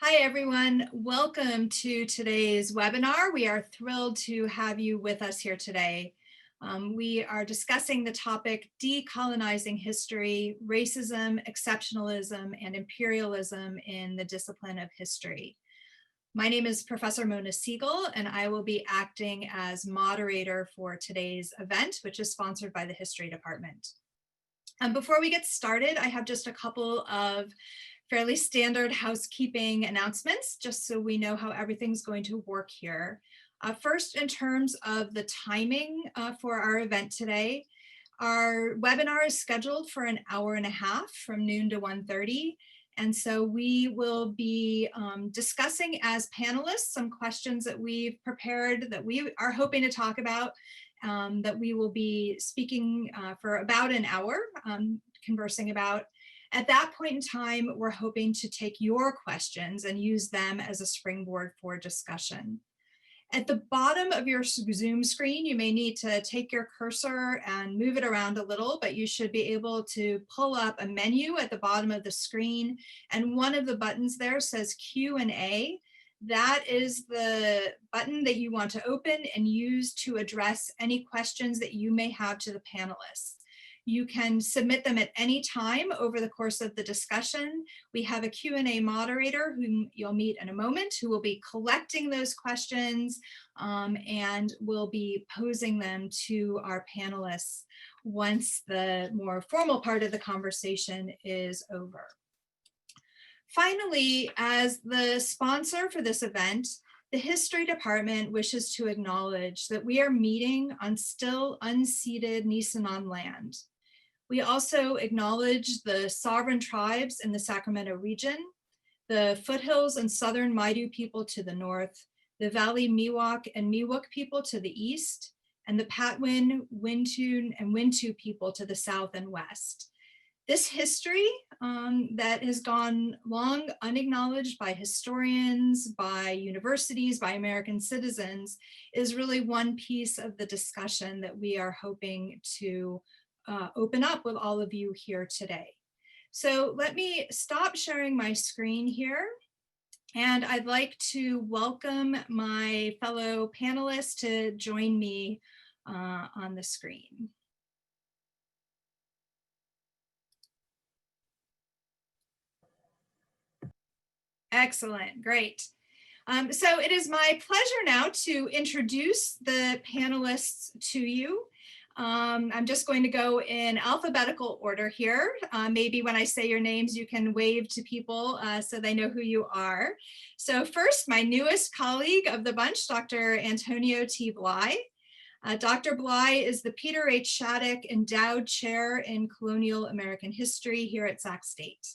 Hi, everyone. Welcome to today's webinar. We are thrilled to have you with us here today. We are discussing the topic Decolonizing History, Racism, Exceptionalism, and Imperialism in the Discipline of History. My name is Professor Mona Siegel, and I will be acting as moderator for today's event, which is sponsored by the History Department. Before we get started, I have just a couple of fairly standard housekeeping announcements, just so we know how everything's going to work here. First, in terms of the timing for our event today, our webinar is scheduled for an hour and a half from noon to 1:30. And so we will be discussing as panelists some questions that we've prepared that we are hoping to talk about, that we will be speaking for about an hour, conversing about. At that point in time, we're hoping to take your questions and use them as a springboard for discussion. At the bottom of your Zoom screen, you may need to take your cursor and move it around a little, but you should be able to pull up a menu at the bottom of the screen. And one of the buttons there says Q&A. That is the button that you want to open and use to address any questions that you may have to the panelists. You can submit them at any time over the course of the discussion. We have a Q&A moderator whom you'll meet in a moment, who will be collecting those questions and will be posing them to our panelists once the more formal part of the conversation is over. Finally, as the sponsor for this event, the History Department wishes to acknowledge that we are meeting on still unceded Nisenan land. We also acknowledge the sovereign tribes in the Sacramento region, the foothills and southern Maidu people to the north, the Valley Miwok and Miwok people to the east, and the Patwin, Wintun, and Wintu people to the south and west. This history that has gone long unacknowledged by historians, by universities, by American citizens, is really one piece of the discussion that we are hoping to open up with all of you here today. So let me stop sharing my screen here. And I'd like to welcome my fellow panelists to join me on the screen. Excellent, great. So it is my pleasure now to introduce the panelists to you. I'm just going to go in alphabetical order here. Maybe when I say your names, you can wave to people so they know who you are. So first, my newest colleague of the bunch, Dr. Antonio T. Bly. Dr. Bly is the Peter H. Shattuck Endowed Chair in Colonial American History here at Sac State.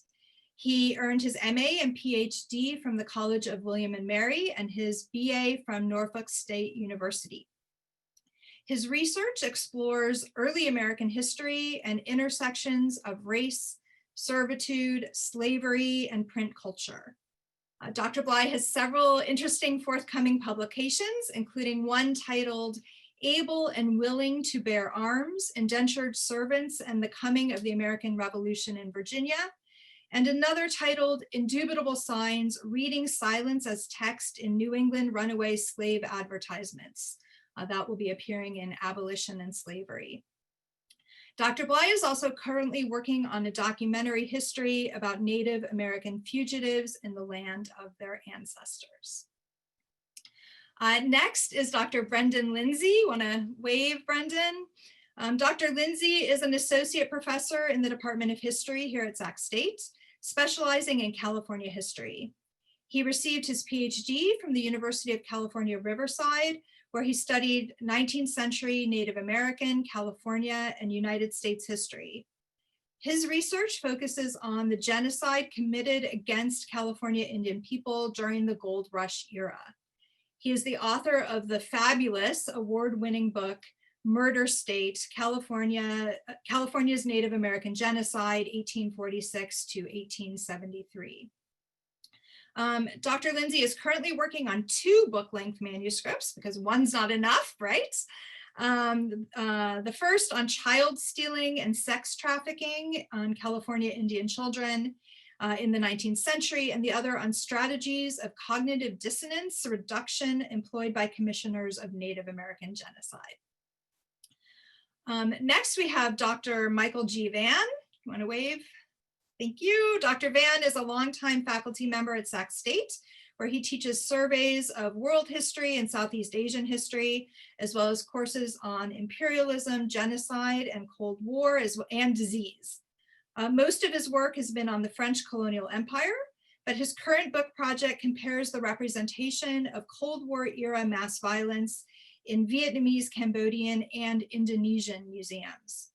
He earned his MA and PhD from the College of William and Mary and his BA from Norfolk State University. His research explores early American history and intersections of race, servitude, slavery, and print culture. Dr. Bly has several interesting forthcoming publications, including one titled Able and Willing to Bear Arms, Indentured Servants and the Coming of the American Revolution in Virginia, and another titled Indubitable Signs, Reading Silence as Text in New England Runaway Slave Advertisements. That will be appearing in Abolition and Slavery. Dr. Bly is also currently working on a documentary history about Native American fugitives in the land of their ancestors. Next is Dr. Brendan Lindsay. Want to wave, Brendan? Dr. Lindsay is an associate professor in the Department of History here at Sac State, specializing in California history. He received his PhD from the University of California, Riverside, where he studied 19th century Native American, California, and United States history. His research focuses on the genocide committed against California Indian people during the Gold Rush era. He is the author of the fabulous award-winning book, Murder State, California's Native American Genocide, 1846 to 1873. Dr. Lindsay is currently working on 2 book-length manuscripts because one's not enough, right? The first on child stealing and sex trafficking on California Indian children, in the 19th century, and the other on strategies of cognitive dissonance reduction employed by commissioners of Native American genocide. Next, we have Dr. Michael G. Vann. You want to wave? Thank you. Dr. Vann is a longtime faculty member at Sac State, where he teaches surveys of world history and Southeast Asian history, as well as courses on imperialism, genocide, and Cold War, and disease. Most of his work has been on the French colonial empire, but his current book project compares the representation of Cold War era mass violence in Vietnamese, Cambodian, and Indonesian museums.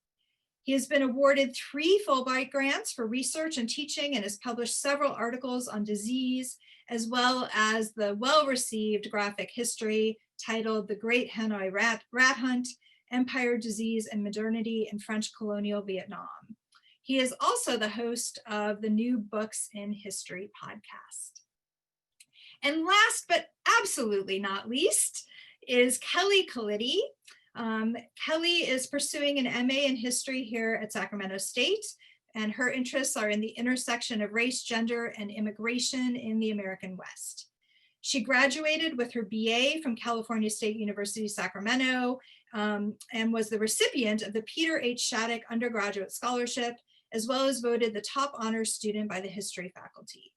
He has been awarded 3 Fulbright grants for research and teaching and has published several articles on disease, as well as the well-received graphic history titled The Great Hanoi Rat Hunt, Empire, Disease, and Modernity in French Colonial Vietnam. He is also the host of the New Books in History podcast. And last but absolutely not least is Kelly Kalitti. Kelly is pursuing an MA in history here at Sacramento State, and her interests are in the intersection of race, gender, and immigration in the American West. She graduated with her BA from California State University, Sacramento, and was the recipient of the Peter H. Shattuck Undergraduate Scholarship, as well as voted the top honors student by the history faculty.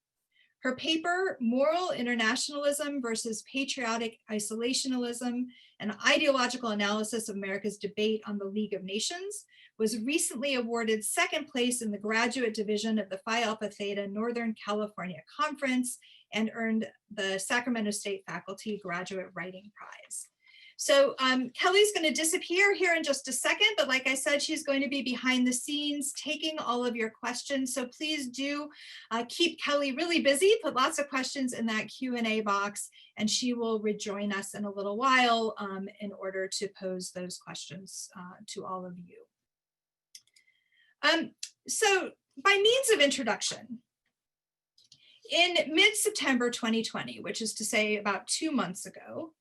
Her paper, Moral Internationalism versus Patriotic Isolationism, an ideological analysis of America's debate on the League of Nations, was recently awarded 2nd place in the graduate division of the Phi Alpha Theta Northern California Conference and earned the Sacramento State Faculty Graduate Writing Prize. So Kelly's going to disappear here in just a second, but like I said, she's going to be behind the scenes taking all of your questions. So please do keep Kelly really busy, put lots of questions in that Q&A box, and she will rejoin us in a little while in order to pose those questions to all of you. So by means of introduction, in mid-September 2020, which is to say about 2 months ago,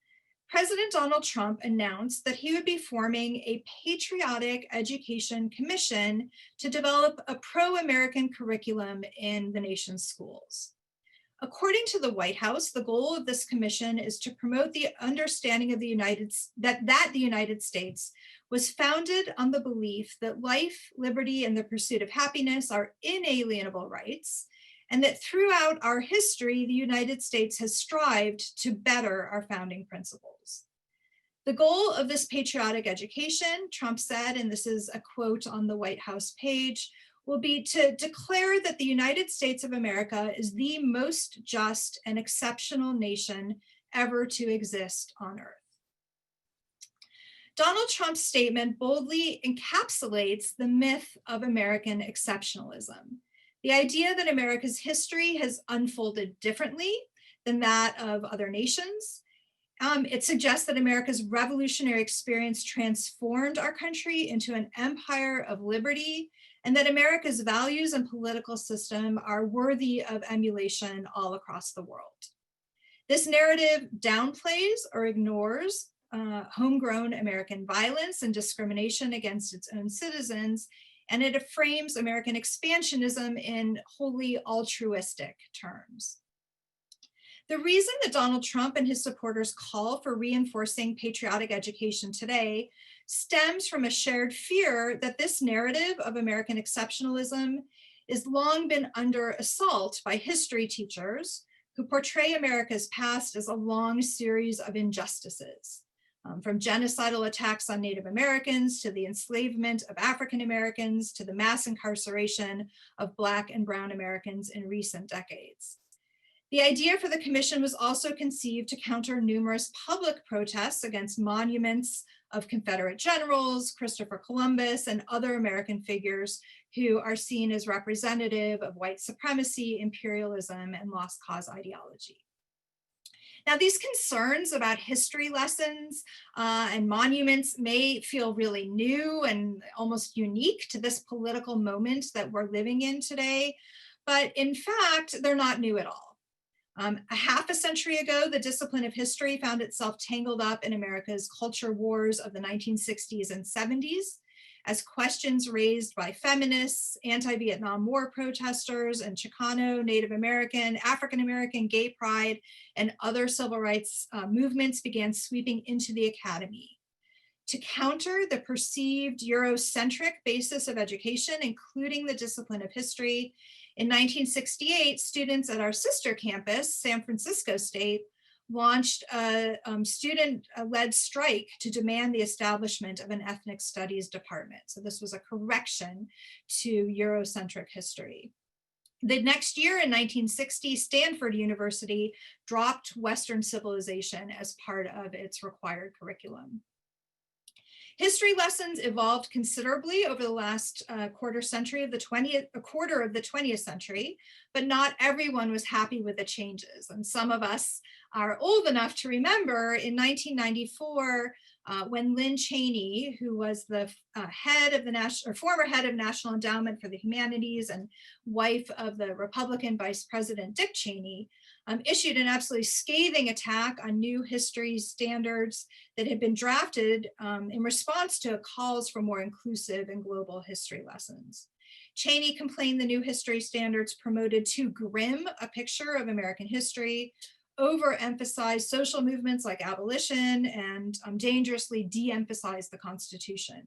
President Donald Trump announced that he would be forming a patriotic education commission to develop a pro-American curriculum in the nation's schools. According to the White House, the goal of this commission is to promote the understanding of the United States was founded on the belief that life, liberty, and the pursuit of happiness are inalienable rights, and that throughout our history, the United States has strived to better our founding principles. The goal of this patriotic education, Trump said, and this is a quote on the White House page, will be to declare that the United States of America is the most just and exceptional nation ever to exist on earth. Donald Trump's statement boldly encapsulates the myth of American exceptionalism, the idea that America's history has unfolded differently than that of other nations. It suggests that America's revolutionary experience transformed our country into an empire of liberty, and that America's values and political system are worthy of emulation all across the world. This narrative downplays or ignores homegrown American violence and discrimination against its own citizens, and it frames American expansionism in wholly altruistic terms. The reason that Donald Trump and his supporters call for reinforcing patriotic education today stems from a shared fear that this narrative of American exceptionalism has long been under assault by history teachers who portray America's past as a long series of injustices. From genocidal attacks on Native Americans to the enslavement of African Americans to the mass incarceration of Black and Brown Americans in recent decades. The idea for the commission was also conceived to counter numerous public protests against monuments of Confederate generals, Christopher Columbus, and other American figures who are seen as representative of white supremacy, imperialism, and lost cause ideology. Now, these concerns about history lessons and monuments may feel really new and almost unique to this political moment that we're living in today, but in fact, they're not new at all. A half a century ago, the discipline of history found itself tangled up in America's culture wars of the 1960s and 70s, as questions raised by feminists, anti-Vietnam War protesters, and Chicano, Native American, African American, gay pride, and other civil rights movements began sweeping into the academy. To counter the perceived Eurocentric basis of education, including the discipline of history, in 1968, students at our sister campus, San Francisco State, launched a student-led strike to demand the establishment of an ethnic studies department. So this was a correction to Eurocentric history. The next year, in 1960, Stanford University dropped Western civilization as part of its required curriculum. History lessons evolved considerably over the last quarter of the 20th century, but not everyone was happy with the changes. And some of us are old enough to remember in 1994, when Lynn Cheney, who was the former head of National Endowment for the Humanities and wife of the Republican Vice President Dick Cheney, issued an absolutely scathing attack on new history standards that had been drafted in response to calls for more inclusive and global history lessons. Cheney complained the new history standards promoted too grim a picture of American history, overemphasized social movements like abolition, and dangerously de-emphasized the Constitution.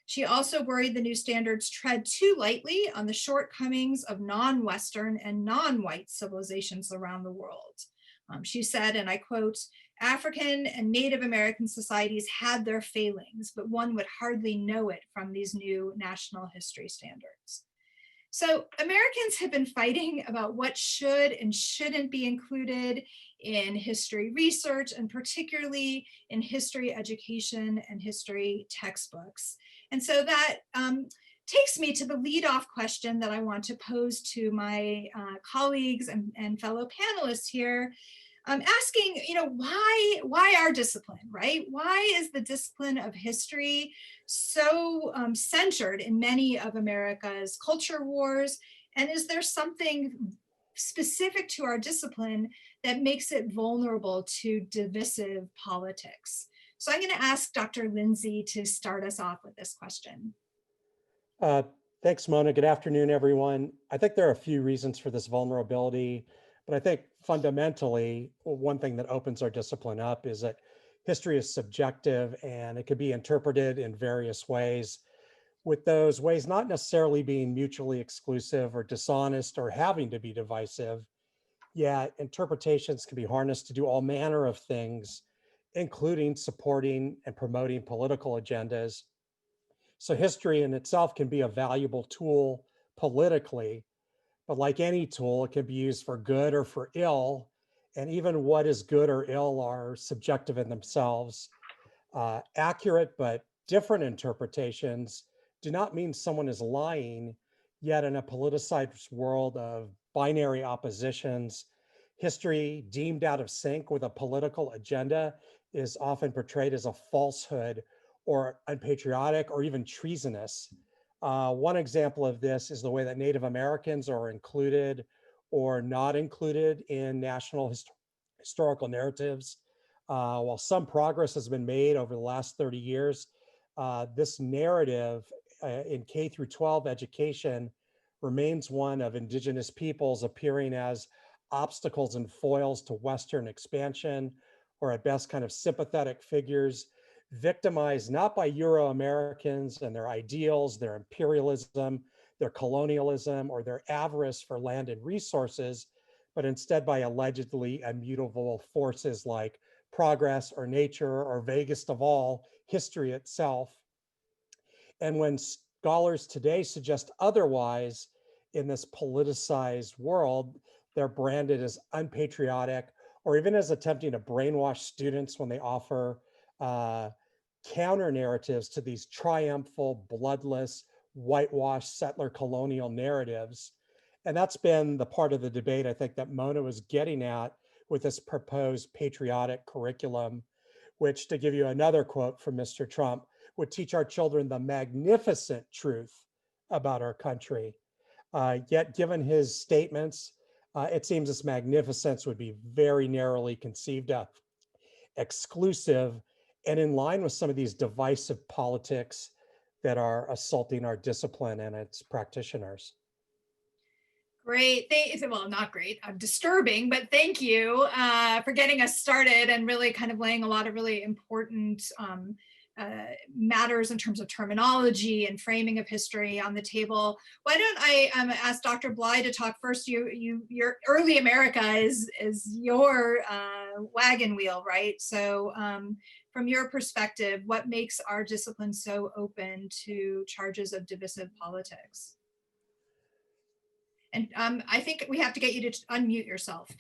She also worried the new standards tread too lightly on the shortcomings of non-Western and non-white civilizations around the world. She said, and I quote, "African and Native American societies had their failings, but one would hardly know it from these new national history standards." So Americans have been fighting about what should and shouldn't be included in history research, and particularly in history education and history textbooks. And so that takes me to the leadoff question that I want to pose to my colleagues and fellow panelists here. Asking, why our discipline, right? Why is the discipline of history so centered in many of America's culture wars? And is there something specific to our discipline that makes it vulnerable to divisive politics? So I'm going to ask Dr. Lindsay to start us off with this question. Thanks, Mona. Good afternoon, everyone. I think there are a few reasons for this vulnerability, but I think fundamentally, one thing that opens our discipline up is that history is subjective and it could be interpreted in various ways, with those ways not necessarily being mutually exclusive or dishonest or having to be divisive. Yet interpretations can be harnessed to do all manner of things, including supporting and promoting political agendas. So history in itself can be a valuable tool politically, but like any tool, it can be used for good or for ill. And even what is good or ill are subjective in themselves. Accurate but different interpretations do not mean someone is lying, yet in a politicized world of binary oppositions, history deemed out of sync with a political agenda is often portrayed as a falsehood or unpatriotic or even treasonous. One example of this is the way that Native Americans are included or not included in national historical narratives. While some progress has been made over the last 30 years, this narrative in K through 12 education remains one of Indigenous peoples appearing as obstacles and foils to Western expansion, or at best kind of sympathetic figures victimized not by Euro-Americans and their ideals, their imperialism, their colonialism, or their avarice for land and resources, but instead by allegedly immutable forces like progress or nature, or vaguest of all, history itself. And when scholars today suggest otherwise in this politicized world, they're branded as unpatriotic, or even as attempting to brainwash students when they offer counter narratives to these triumphal, bloodless, whitewashed settler colonial narratives. And that's been the part of the debate I think that Mona was getting at with this proposed patriotic curriculum, which, to give you another quote from Mr. Trump, would teach our children the magnificent truth about our country. Yet given his statements, it seems this magnificence would be very narrowly conceived of, exclusive, and in line with some of these divisive politics that are assaulting our discipline and its practitioners. Great. Well, not great. Disturbing, but thank you for getting us started and really kind of laying a lot of really important matters in terms of terminology and framing of history on the table. Why don't I ask Dr. Bly to talk first? Your early America is your wagon wheel, right? So from your perspective, what makes our discipline so open to charges of divisive politics? And I think we have to get you to unmute yourself.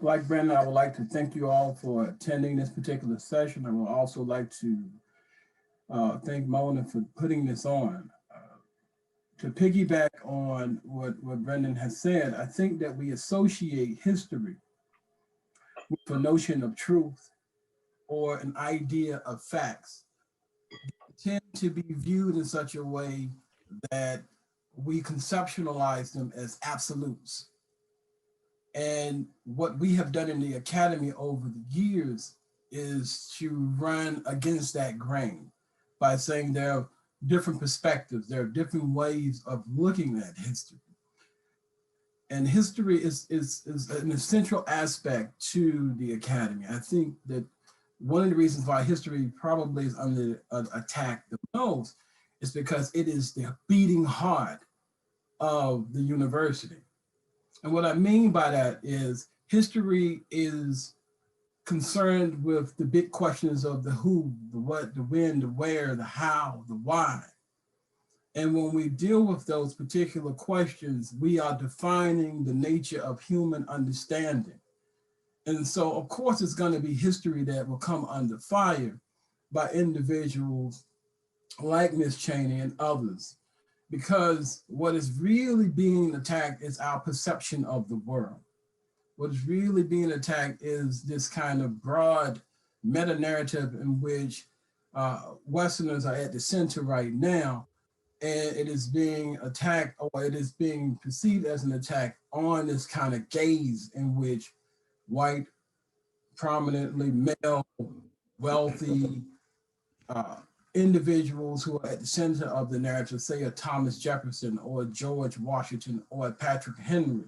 Like Brendan, I would like to thank you all for attending this particular session. I would also like to thank Mona for putting this on. To piggyback on what Brendan has said, I think that we associate history with a notion of truth or an idea of facts. They tend to be viewed in such a way that we conceptualize them as absolutes. And what we have done in the academy over the years is to run against that grain by saying there are different perspectives, there are different ways of looking at history. And history is an essential aspect to the academy. I think that one of the reasons why history probably is under attack the most is because it is the beating heart of the university. And what I mean by that is history is concerned with the big questions of the who, the what, the when, the where, the how, the why. And when we deal with those particular questions, we are defining the nature of human understanding. And so, of course, it's going to be history that will come under fire by individuals like Ms. Cheney and others, because what is really being attacked is our perception of the world. What is really being attacked is this kind of broad meta-narrative in which Westerners are at the center right now, and it is being attacked, or it is being perceived as an attack on this kind of gaze in which white, prominently male, wealthy individuals who are at the center of the narrative, say a Thomas Jefferson or a George Washington or a Patrick Henry,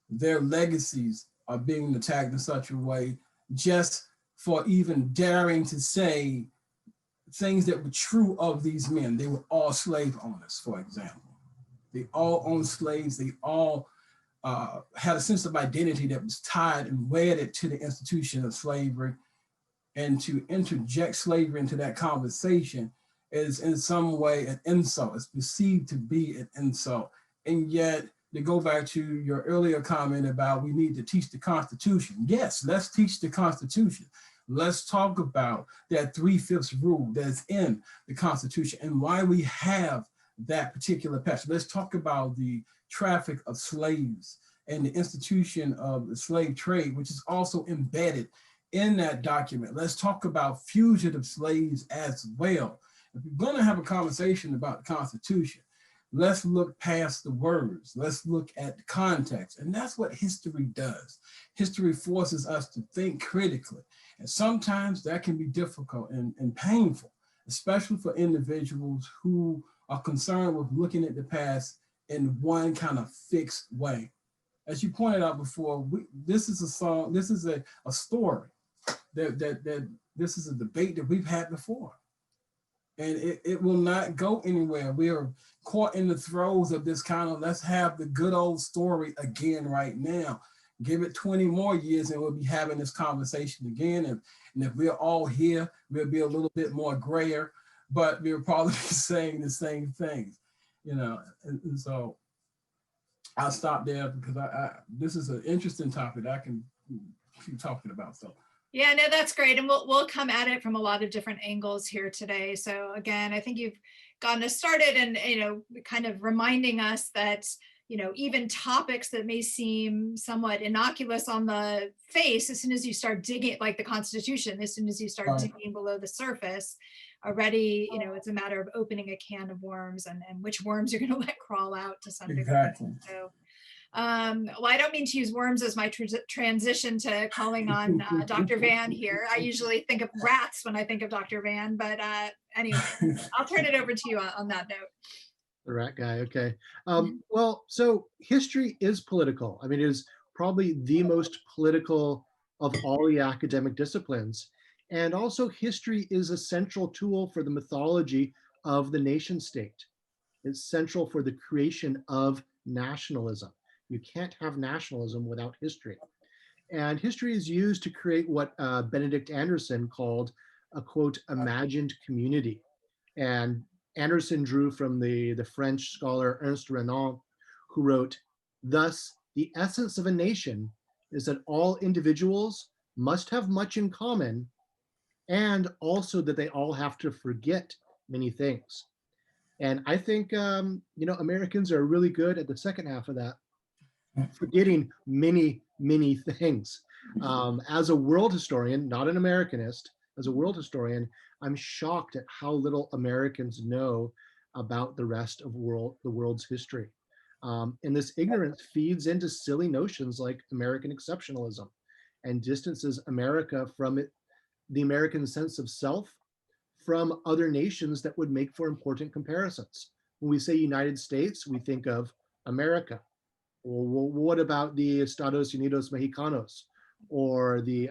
their legacies are being attacked in such a way just for even daring to say things that were true of these men. They were all slave owners, for example. They all owned slaves. They all had a sense of identity that was tied and wedded to the institution of slavery. And to interject slavery into that conversation is in some way an insult. It's perceived to be an insult. And yet, to go back to your earlier comment about we need to teach the Constitution. Yes, let's teach the Constitution. Let's talk about that 3/5 rule that's in the Constitution and why we have that particular passage. Let's talk about the traffic of slaves and the institution of the slave trade, which is also embedded in that document. Let's talk about fugitive slaves as well. If we're going to have a conversation about the Constitution, let's look past the words. Let's look at the context. And that's what history does. History forces us to think critically. And sometimes that can be difficult and painful, especially for individuals who are concerned with looking at the past in one kind of fixed way. As you pointed out before, this is a song, this is a story that this is a debate that we've had before. And it will not go anywhere. We are caught in the throes of this kind of, let's have the good old story again right now. Give it 20 more years and we'll be having this conversation again. And if we're all here, we'll be a little bit more grayer, but we'll probably be saying the same things, you know. And so I'll stop there because this is an interesting topic I can keep talking about. So. Yeah, no, that's great. And we'll come at it from a lot of different angles here today. So again, I think you've gotten us started and, you know, kind of reminding us that, you know, even topics that may seem somewhat innocuous on the face, as soon as you start digging, like the Constitution, as soon as you start digging below the surface, already, you know, it's a matter of opening a can of worms and which worms you're going to let crawl out to some degree. So Well, I don't mean to use worms as my transition to calling on Dr. Van here. I usually think of rats when I think of Dr. Van, but anyway, I'll turn it over to you on that note. The rat guy, okay. Well, so history is political. I mean, it is probably the most political of all the academic disciplines. And also history is a central tool for the mythology of the nation state. It's central for the creation of nationalism. You can't have nationalism without history. And history is used to create what Benedict Anderson called a, quote, imagined community. And Anderson drew from the French scholar Ernest Renan, who wrote, "Thus, the essence of a nation is that all individuals must have much in common, and also that they all have to forget many things." And I think, Americans are really good at the second half of that, forgetting many, many things. As a world historian, not an Americanist, as a world historian, I'm shocked at how little Americans know about the rest of the world's history. And this ignorance feeds into silly notions like American exceptionalism and distances America from the American sense of self from other nations that would make for important comparisons. When we say United States, we think of America. Well, what about the Estados Unidos Mexicanos or the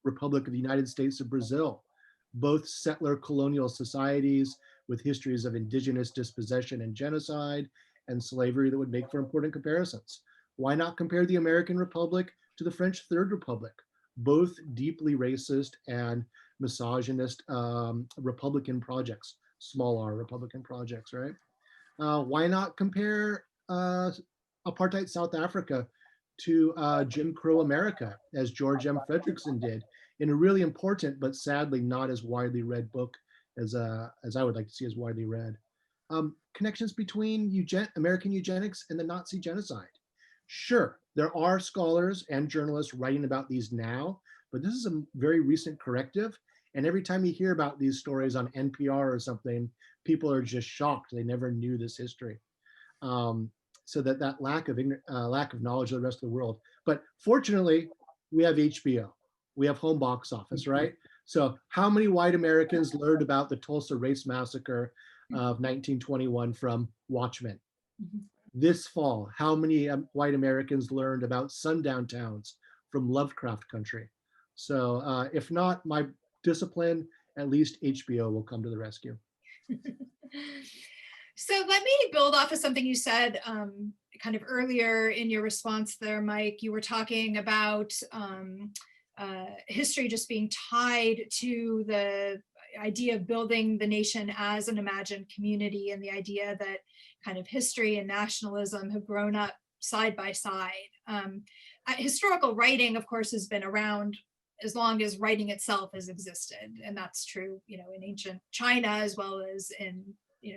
Republic of the United States of Brazil? Both settler colonial societies with histories of indigenous dispossession and genocide and slavery that would make for important comparisons. Why not compare the American Republic to the French Third Republic? Both deeply racist and misogynist Republican projects, small r Republican projects, right? Why not compare apartheid South Africa to Jim Crow America, as George M. Frederickson did, in a really important but sadly not as widely read book as I would like to see as widely read. Connections between American eugenics and the Nazi genocide. Sure, there are scholars and journalists writing about these now, but this is a very recent corrective. And every time you hear about these stories on NPR or something, people are just shocked. They never knew this history. So that lack of knowledge of the rest of the world. But fortunately, we have HBO. We have home box office, right? So how many white Americans learned about the Tulsa Race Massacre of 1921 from Watchmen? This fall, how many white Americans learned about sundown towns from Lovecraft Country? So if not my discipline, at least HBO will come to the rescue. So let me build off of something you said kind of earlier in your response there, Mike. You were talking about history just being tied to the idea of building the nation as an imagined community, and the idea that kind of history and nationalism have grown up side by side. Historical writing, of course, has been around as long as writing itself has existed, and that's true, in ancient China as well as in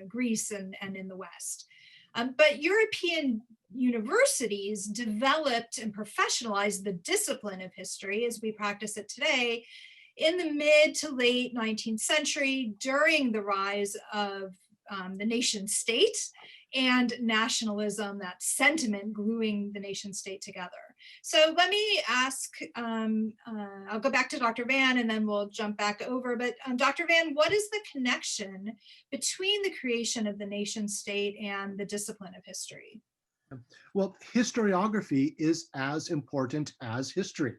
Greece and in the West. But European universities developed and professionalized the discipline of history as we practice it today in the mid to late 19th century during the rise of the nation state and nationalism, that sentiment gluing the nation state together. So let me ask, I'll go back to Dr. Van and then we'll jump back over, but Dr. Van, what is the connection between the creation of the nation state and the discipline of history? Well, historiography is as important as history.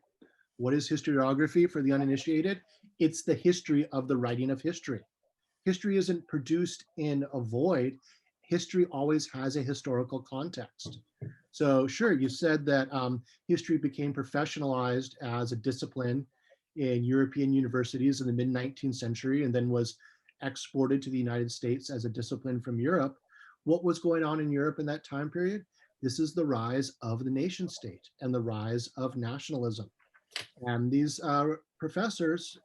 What is historiography for the uninitiated? It's the history of the writing of history. History isn't produced in a void. History always has a historical context. So sure, you said that history became professionalized as a discipline in European universities in the mid-19th century and then was exported to the United States as a discipline from Europe. What was going on in Europe in that time period? This is the rise of the nation state and the rise of nationalism. And these professors,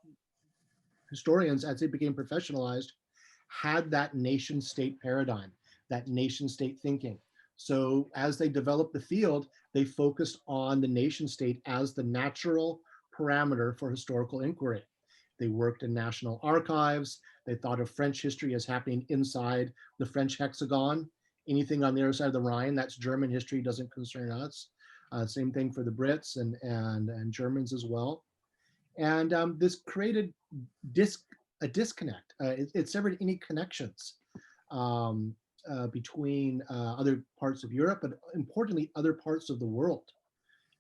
historians, as they became professionalized, had that nation state paradigm, that nation state thinking. So as they developed the field, they focused on the nation state as the natural parameter for historical inquiry. They worked in national archives. They thought of French history as happening inside the French hexagon anything on the other side of the Rhine, that's German history, doesn't concern us. Same thing for the Brits and Germans as well. And this created a disconnect. It severed any connections um, between other parts of Europe, but importantly, other parts of the world.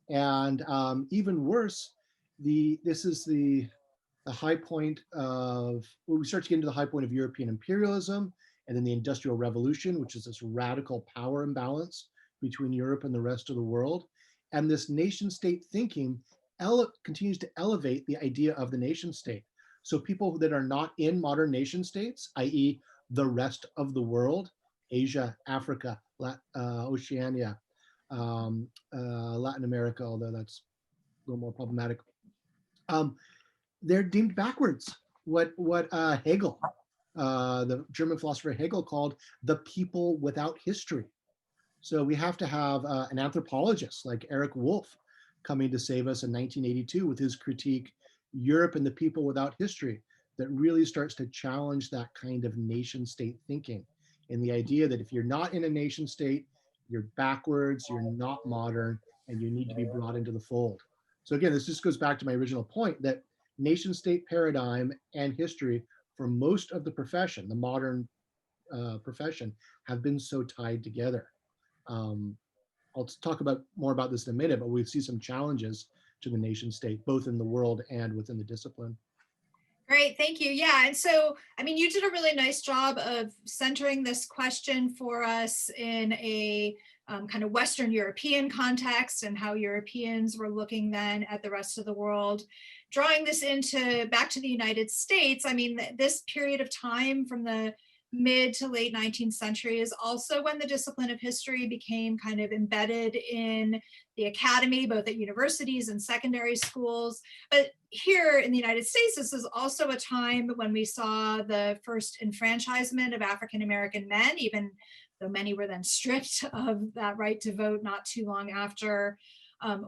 And even worse, this is the high point of, well, we start to get into the high point of European imperialism, and then the Industrial Revolution, which is this radical power imbalance between Europe and the rest of the world. And this nation state thinking continues to elevate the idea of the nation state. So people that are not in modern nation states, i.e. the rest of the world, Asia, Africa, Oceania, Latin America, although that's a little more problematic, they're deemed backwards. What Hegel, the German philosopher Hegel, called the people without history. So we have to have an anthropologist like Eric Wolf coming to save us in 1982 with his critique, Europe and the People Without History, that really starts to challenge that kind of nation state thinking, and the idea that if you're not in a nation state, you're backwards, you're not modern, and you need to be brought into the fold. So again, this just goes back to my original point that nation state paradigm and history for most of the profession, the modern profession, have been so tied together. I'll talk more about this in a minute, but we see some challenges to the nation state, both in the world and within the discipline. Great, thank you. Yeah, and so, I mean, you did a really nice job of centering this question for us in a kind of Western European context and how Europeans were looking then at the rest of the world. Drawing this back to the United States, I mean, this period of time from the mid to late 19th century is also when the discipline of history became kind of embedded in the academy, both at universities and secondary schools. But here in the United States, this is also a time when we saw the first enfranchisement of African-American men, even though many were then stripped of that right to vote not too long after.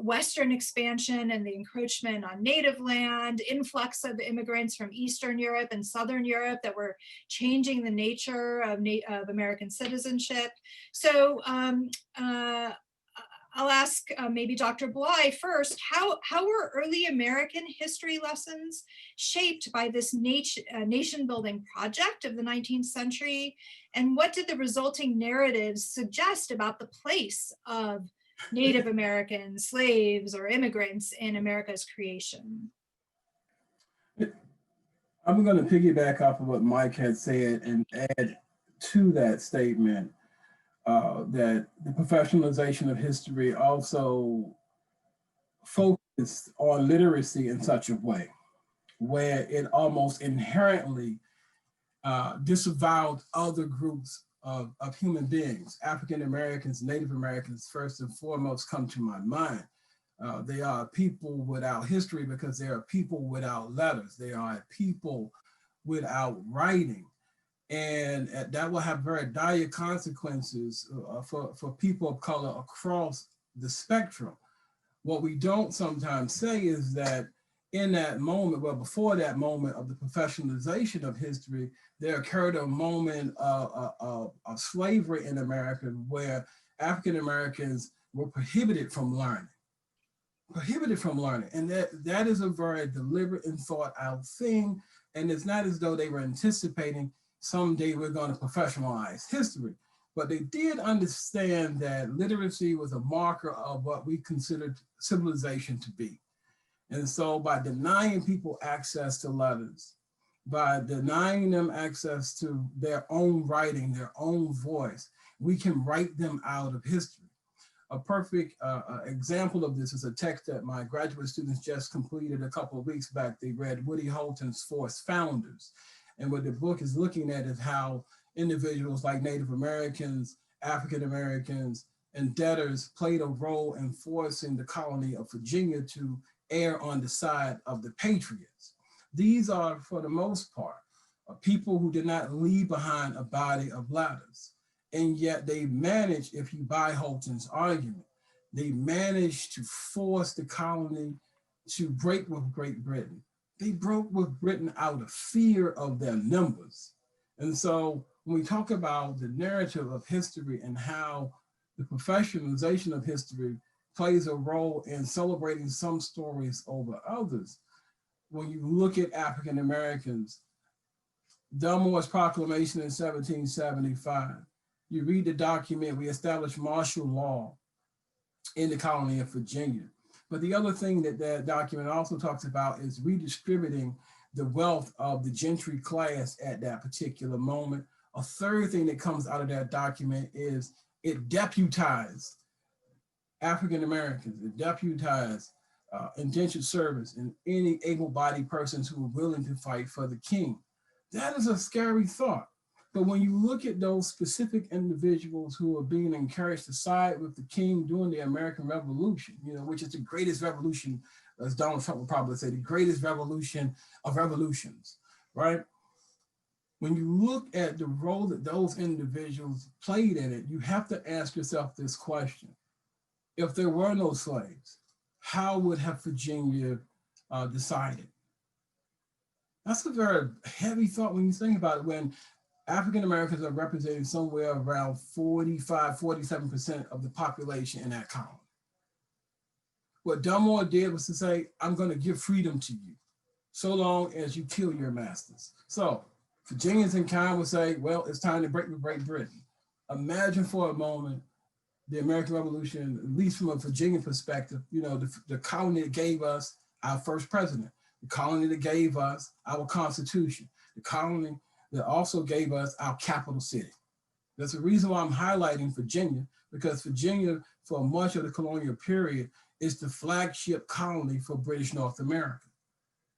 Western expansion and the encroachment on native land, influx of immigrants from Eastern Europe and Southern Europe that were changing the nature of American citizenship. So I'll ask maybe Dr. Bly first, how were early American history lessons shaped by this nation building project of the 19th century? And what did the resulting narratives suggest about the place of Native Americans, slaves, or immigrants in America's creation? I'm going to piggyback off of what Mike had said and add to that statement that the professionalization of history also focused on literacy in such a way where it almost inherently disavowed other groups of human beings. African Americans, Native Americans, first and foremost, come to my mind. They are people without history because they are people without letters. They are people without writing. And that will have very dire consequences for people of color across the spectrum. What we don't sometimes say is that in that moment, well, before that moment of the professionalization of history, there occurred a moment of slavery in America where African Americans were prohibited from learning. And that is a very deliberate and thought out thing. And it's not as though they were anticipating someday we're going to professionalize history, but they did understand that literacy was a marker of what we considered civilization to be. And so by denying people access to letters, by denying them access to their own writing, their own voice, we can write them out of history. A perfect example of this is a text that my graduate students just completed a couple of weeks back. They read Woody Holton's Forced Founders. And what the book is looking at is how individuals like Native Americans, African Americans, and debtors played a role in forcing the colony of Virginia to err on the side of the patriots. These are, for the most part, people who did not leave behind a body of letters. And yet they managed, if you buy Holton's argument, they managed to force the colony to break with Great Britain. They broke with Britain out of fear of their numbers. And so when we talk about the narrative of history and how the professionalization of history plays a role in celebrating some stories over others, when you look at African Americans, Dunmore's proclamation in 1775, you read the document, we established martial law in the colony of Virginia. But the other thing that that document also talks about is redistributing the wealth of the gentry class at that particular moment. A third thing that comes out of that document is it deputized African Americans, it deputized indentured servants and any able-bodied persons who were willing to fight for the king. That is a scary thought. But when you look at those specific individuals who are being encouraged to side with the king during the American Revolution, you know, which is the greatest revolution, as Donald Trump would probably say, the greatest revolution of revolutions, right? When you look at the role that those individuals played in it, you have to ask yourself this question. If there were no slaves, how would have Virginia decided? That's a very heavy thought when you think about it, when African Americans are representing somewhere around 45, 47% of the population in that colony. What Dunmore did was to say, I'm going to give freedom to you so long as you kill your masters. So Virginians in kind would say, well, it's time to break with Great Britain. Imagine for a moment the American Revolution, at least from a Virginian perspective, you know, the colony that gave us our first president, the colony that gave us our Constitution, the colony that also gave us our capital city. That's the reason why I'm highlighting Virginia, because Virginia, for much of the colonial period, is the flagship colony for British North America.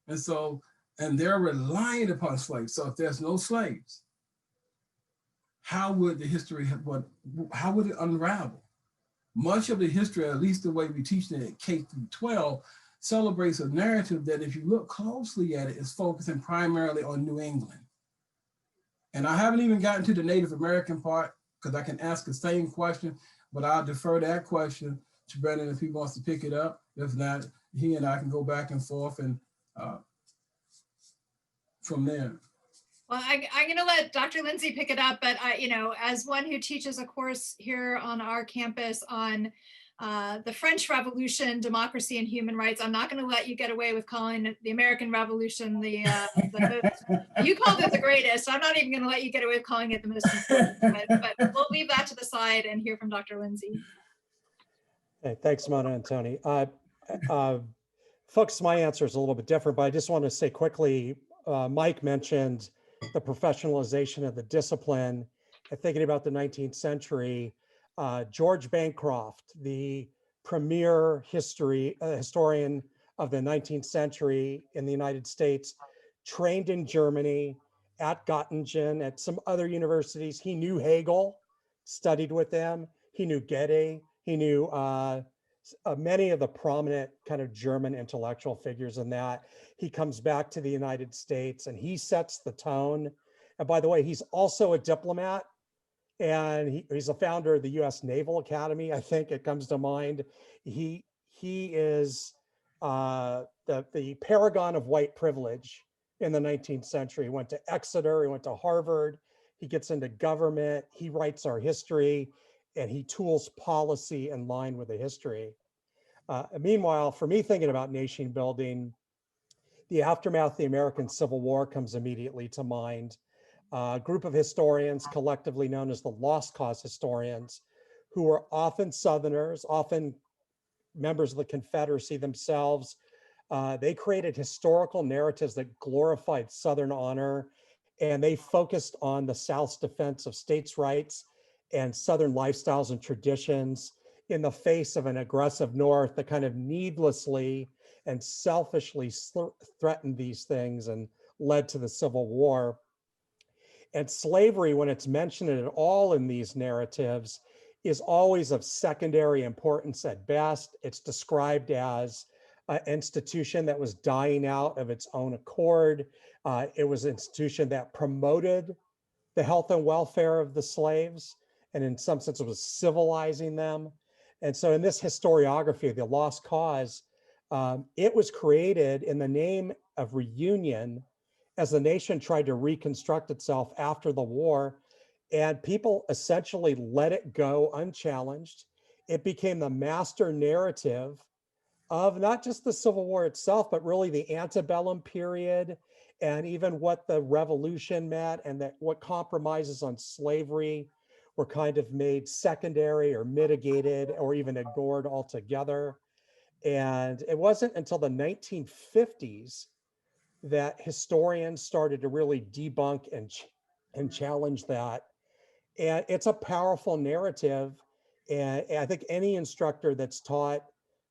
And so, and they're reliant upon slaves. So if there's no slaves, how would the history, how would it unravel? Much of the history, at least the way we teach it at K through 12, celebrates a narrative that if you look closely at it, is focusing primarily on New England. And I haven't even gotten to the Native American part because I can ask the same question, but I'll defer that question to Brendan if he wants to pick it up. If not, he and I can go back and forth and from there. Well, I'm going to let Dr. Lindsay pick it up, but I, you know, as one who teaches a course here on our campus on the French Revolution, democracy and human rights, I'm not going to let you get away with calling the American Revolution the you called it the greatest. So I'm not even going to let you get away with calling it the most important, but we'll leave that to the side and hear from Dr. Lindsay. Hey, thanks, Mona and Tony. Folks, my answer is a little bit different, but I just want to say quickly, Mike mentioned the professionalization of the discipline. And thinking about the 19th century, George Bancroft, the premier historian of the 19th century in the United States, trained in Germany at Göttingen, at some other universities. He knew Hegel, studied with them. He knew Goethe. He knew many of the prominent kind of German intellectual figures in that. He comes back to the United States and he sets the tone. And by the way, he's also a diplomat, and he's a founder of the U.S. Naval Academy. I think it comes to mind. He is the paragon of white privilege in the 19th century. He went to Exeter, he went to Harvard, he gets into government, he writes our history, and he tools policy in line with the history. Meanwhile, for me, thinking about nation building, the aftermath of the American Civil War comes immediately to mind. A group of historians, collectively known as the Lost Cause historians, who were often Southerners, often members of the Confederacy themselves. They created historical narratives that glorified Southern honor, and they focused on the South's defense of states' rights and Southern lifestyles and traditions in the face of an aggressive North that kind of needlessly and selfishly threatened these things and led to the Civil War. And slavery, when it's mentioned at all in these narratives, is always of secondary importance at best. It's described as an institution that was dying out of its own accord. It was an institution that promoted the health and welfare of the slaves, and in some sense it was civilizing them. And so in this historiography, the Lost Cause, it was created in the name of reunion as the nation tried to reconstruct itself after the war. and people essentially let it go unchallenged. It became the master narrative of not just the Civil War itself, but really the antebellum period, and even what the revolution meant, and that what compromises on slavery were kind of made secondary or mitigated or even ignored altogether. And it wasn't until the 1950s that historians started to really debunk and challenge that. And it's a powerful narrative. And I think any instructor that's taught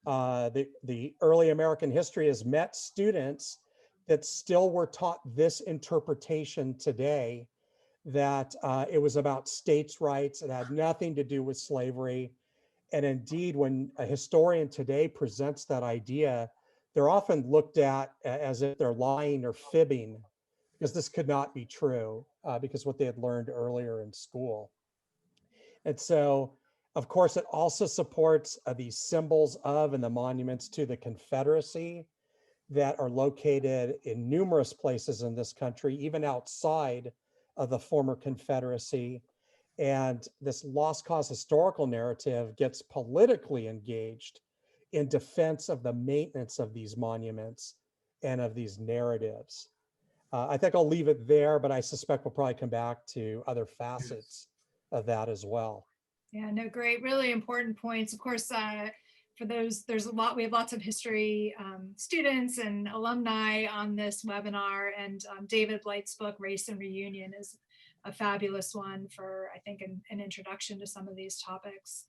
the early American history has met students that still were taught this interpretation today, that it was about states' rights. It had nothing to do with slavery. And indeed, when a historian today presents that idea, they're often looked at as if they're lying or fibbing, because this could not be true, because what they had learned earlier in school. And so, of course, it also supports these symbols of and the monuments to the Confederacy that are located in numerous places in this country, even outside of the former Confederacy. And this lost cause historical narrative gets politically engaged in defense of the maintenance of these monuments and of these narratives. I think I'll leave it there, but I suspect we'll probably come back to other facets of that as well. Yeah, no, great, really important points. Of course, for those, we have lots of history students and alumni on this webinar, and David Blight's book, Race and Reunion, is a fabulous one for, I think, an introduction to some of these topics.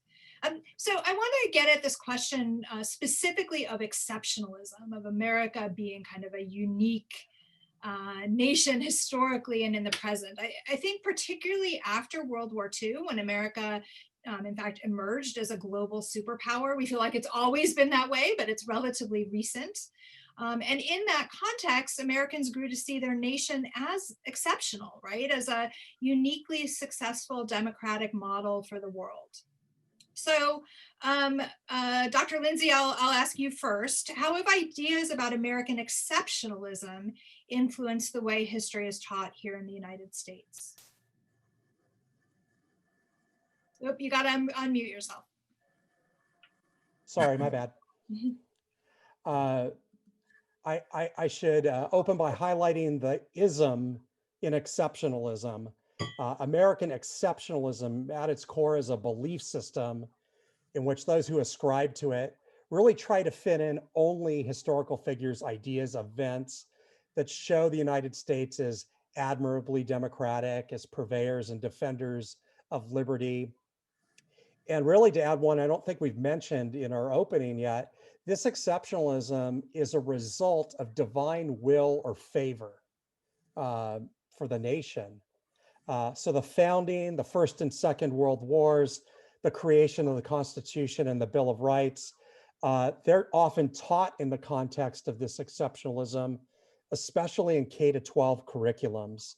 So I want to get at this question specifically of exceptionalism, of America being kind of a unique nation historically and in the present. I think particularly after World War II, when America in fact emerged as a global superpower. We feel like it's always been that way, but it's relatively recent. And in that context, Americans grew to see their nation as exceptional, right? As a uniquely successful democratic model for the world. So Dr. Lindsay, I'll ask you first. How have ideas about American exceptionalism influenced the way history is taught here in the United States? Oop, you gotta unmute yourself. Sorry, my bad. I should open by highlighting the ism in exceptionalism. American exceptionalism at its core is a belief system in which those who ascribe to it really try to fit in only historical figures, ideas, events that show the United States as admirably democratic, as purveyors and defenders of liberty. And really, to add one I don't think we've mentioned in our opening yet, this exceptionalism is a result of divine will or favor for the nation. So the founding, the First and Second World Wars, the creation of the Constitution and the Bill of Rights, they're often taught in the context of this exceptionalism, especially in K-12 curriculums.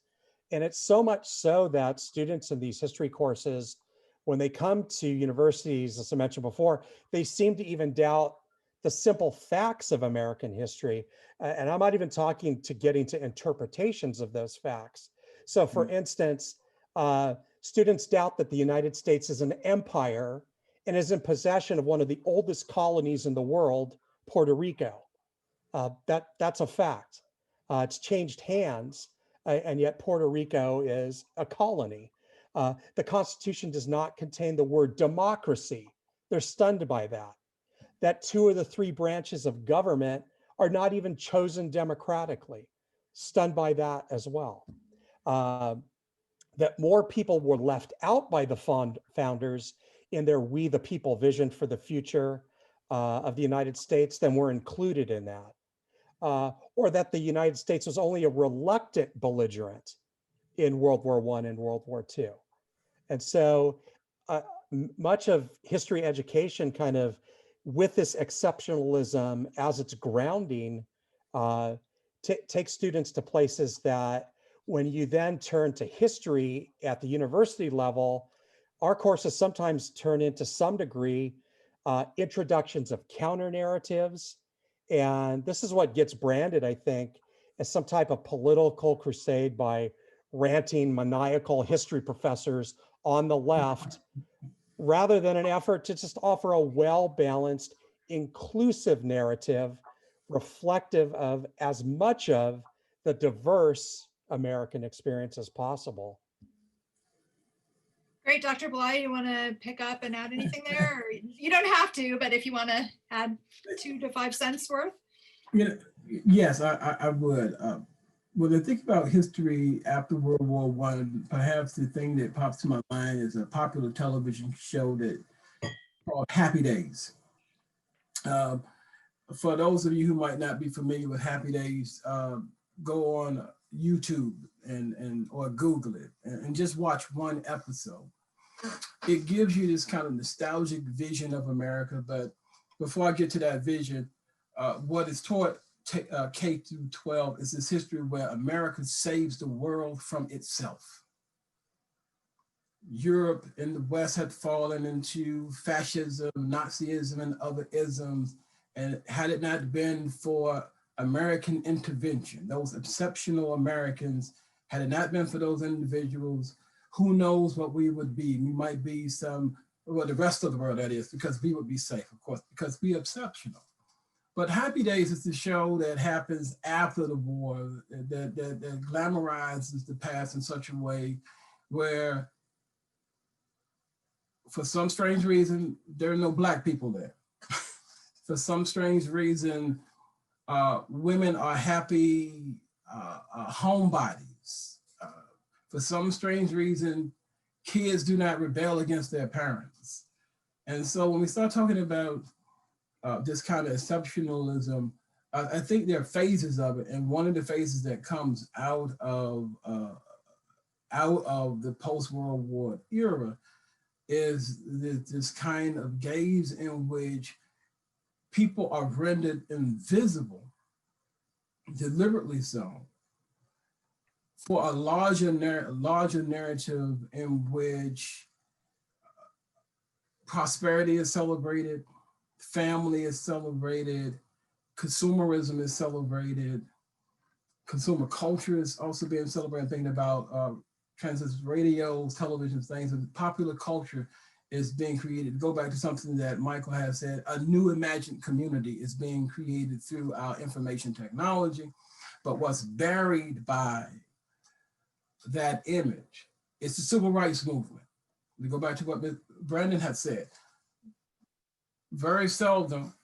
And it's so much so that students in these history courses, when they come to universities, as I mentioned before, they seem to even doubt the simple facts of American history. And I'm not even talking to getting to interpretations of those facts. So for instance, students doubt that the United States is an empire and is in possession of one of the oldest colonies in the world, Puerto Rico. That's a fact. It's changed hands, and yet Puerto Rico is a colony. The Constitution does not contain the word democracy. They're stunned by that. That 2 of the 3 branches of government are not even chosen democratically. Stunned by that as well. That more people were left out by the founders in their We the People vision for the future of the United States than were included in that. Or that the United States was only a reluctant belligerent in World War I and World War II. And so much of history education kind of with this exceptionalism as its grounding takes students to places that when you then turn to history at the university level, our courses sometimes turn into some degree introductions of counter narratives. And this is what gets branded, I think, as some type of political crusade by ranting, maniacal history professors on the left, rather than an effort to just offer a well-balanced, inclusive narrative reflective of as much of the diverse American experience as possible. Great, Dr. Bly, you want to pick up and add anything there? Or you don't have to, but if you want to add 2 to 5 cents worth. Yes, I would. When I think about history after World War I, perhaps the thing that pops to my mind is a popular television show that called Happy Days. For those of you who might not be familiar with Happy Days, go on YouTube and or Google it and just watch one episode. It gives you this kind of nostalgic vision of America. But before I get to that vision, what is taught K through 12 is this history where America saves the world from itself. Europe and the West had fallen into fascism, Nazism, and other isms. And had it not been for American intervention, those exceptional Americans, had it not been for those individuals, who knows what we would be? We might be well, the rest of the world, that is, because we would be safe, of course, because we're exceptional. But Happy Days is the show that happens after the war, that glamorizes the past in such a way where, for some strange reason, there are no Black people there. For some strange reason, women are happy homebodies. For some strange reason, kids do not rebel against their parents. And so when we start talking about this kind of exceptionalism, I think there are phases of it. And one of the phases that comes out of the post-World War era is this kind of gaze in which people are rendered invisible, deliberately so, for a larger narrative in which prosperity is celebrated, family is celebrated, consumerism is celebrated, consumer culture is also being celebrated. Thinking about transistor radios, television, things, and popular culture is being created. Go back to something that Michael has said, a new imagined community is being created through our information technology. But what's buried by that image is the civil rights movement. We go back to what Brendan had said. Very seldom,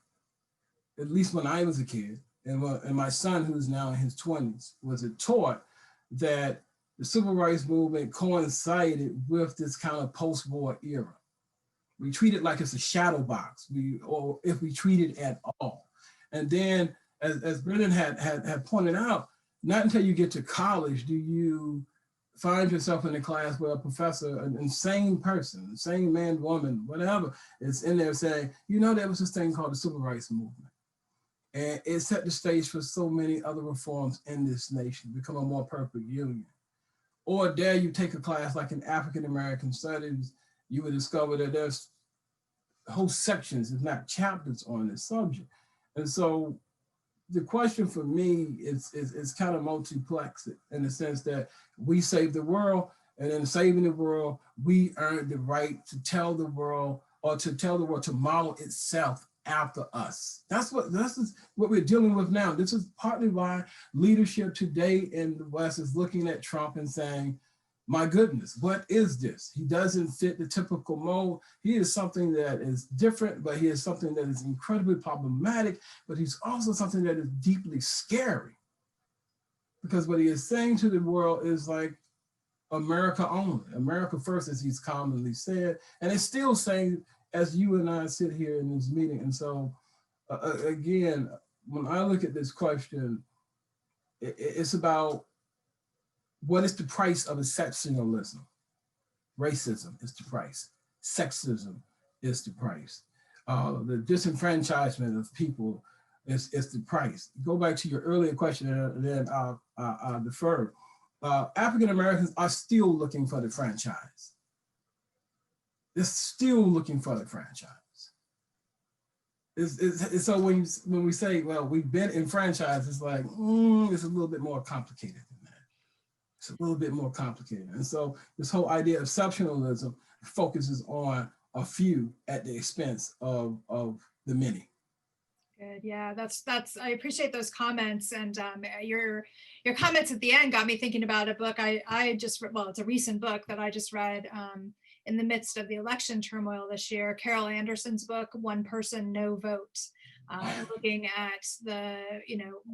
at least when I was a kid, and my son, who's now in his 20s, was it taught that the civil rights movement coincided with this kind of post-war era. We treat it like it's a shadow box, or if we treat it at all. And then, as Brendan had pointed out, not until you get to college do you find yourself in a class where a professor, an insane person, insane man, woman, whatever, is in there saying, you know, there was this thing called the civil rights movement. And it set the stage for so many other reforms in this nation, become a more perfect union. Or dare you take a class like in African American Studies, you would discover that there's whole sections, if not chapters, on this subject. And so the question for me is kind of multiplex in the sense that we save the world, and in saving the world, we earned the right to tell the world, or to tell the world to model itself after us. That's what we're dealing with now. This is partly why leadership today in the West is looking at Trump and saying, my goodness, what is this? He doesn't fit the typical mold. He is something that is different, but he is something that is incredibly problematic, but he's also something that is deeply scary. Because what he is saying to the world is like, America only, America first, as he's commonly said. And it's still saying, as you and I sit here in this meeting. And so again, when I look at this question, it's about, what is the price of exceptionalism? Racism is the price. Sexism is the price. The disenfranchisement of people is the price. Go back to your earlier question, and then I'll defer. African Americans are still looking for the franchise. They're still looking for the franchise. So when we say, well, we've been enfranchised, it's like, it's a little bit more complicated than that. It's a little bit more complicated. And so this whole idea of exceptionalism focuses on a few at the expense of the many. Good. Yeah, I appreciate those comments, and your comments at the end got me thinking about a book I just well, it's a recent book that I just read in the midst of the election turmoil this year. Carol Anderson's book, One Person, No Vote, looking at the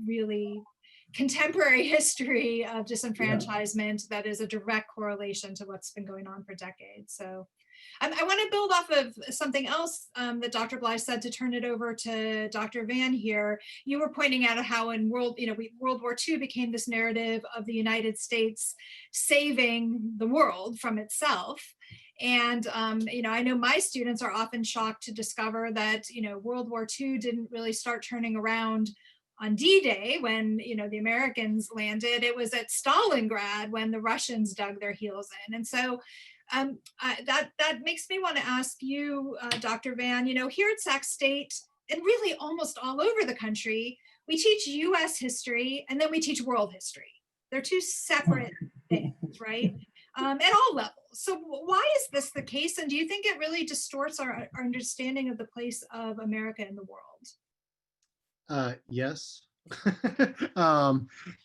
really contemporary history of disenfranchisement that is a direct correlation to what's been going on for decades. So I want to build off of something else that Dr. Bly said to turn it over to Dr. Van here. You were pointing out how in World War II became this narrative of the United States saving the world from itself. And, I know my students are often shocked to discover that, World War II didn't really start turning around on D-Day when, the Americans landed. It was at Stalingrad when the Russians dug their heels in. And so that makes me want to ask you, Dr. Van, here at Sac State, and really almost all over the country, we teach US history and then we teach world history. They're two separate things, right? At all levels. So why is this the case? And do you think it really distorts our understanding of the place of America in the world? Yes.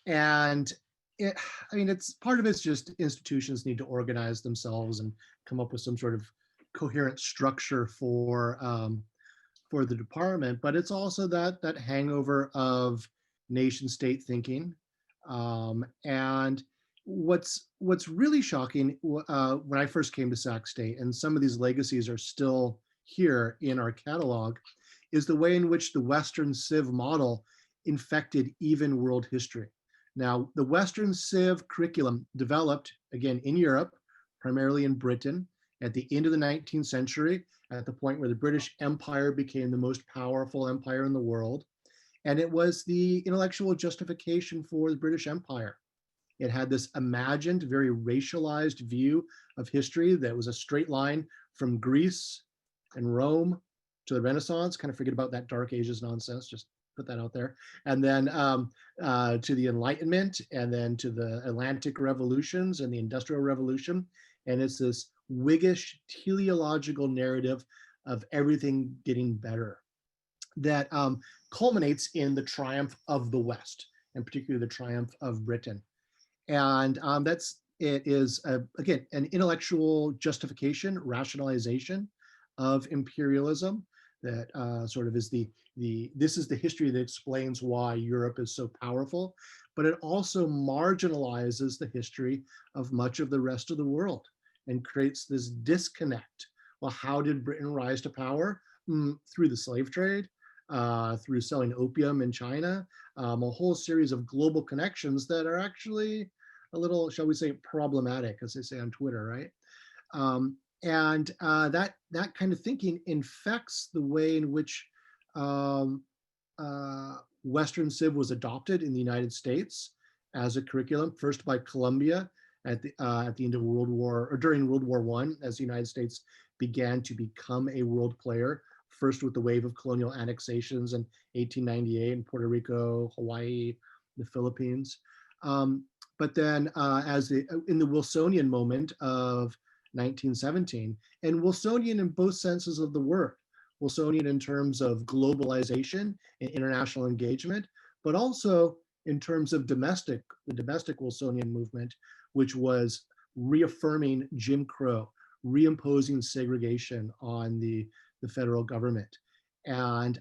And it's part of it's just institutions need to organize themselves and come up with some sort of coherent structure for the department. But it's also that hangover of nation state thinking. And what's really shocking when I first came to Sac State, and some of these legacies are still here in our catalog, is the way in which the Western Civ model infected even world history. Now, the Western Civ curriculum developed, again, in Europe, primarily in Britain, at the end of the 19th century, at the point where the British Empire became the most powerful empire in the world. And it was the intellectual justification for the British Empire. It had this imagined, very racialized view of history that was a straight line from Greece and Rome to the Renaissance. Kind of forget about that Dark Ages nonsense, just put that out there. And then to the Enlightenment, and then to the Atlantic revolutions and the Industrial Revolution. And it's this Whiggish teleological narrative of everything getting better that culminates in the triumph of the West, and particularly the triumph of Britain. And it is, again, an intellectual justification, rationalization of imperialism that sort of is this is the history that explains why Europe is so powerful, but it also marginalizes the history of much of the rest of the world and creates this disconnect. Well, how did Britain rise to power? Through the slave trade, through selling opium in China, a whole series of global connections that are actually a little, shall we say, problematic, as they say on Twitter, right? And that kind of thinking infects the way in which Western Civ was adopted in the United States as a curriculum, first by Columbia at the end of World War, or during World War I, as the United States began to become a world player, first with the wave of colonial annexations in 1898 in Puerto Rico, Hawaii, the Philippines. But then in the Wilsonian moment of 1917, and Wilsonian in both senses of the word, Wilsonian in terms of globalization and international engagement, but also in terms of the domestic Wilsonian movement, which was reaffirming Jim Crow, reimposing segregation on the federal government. And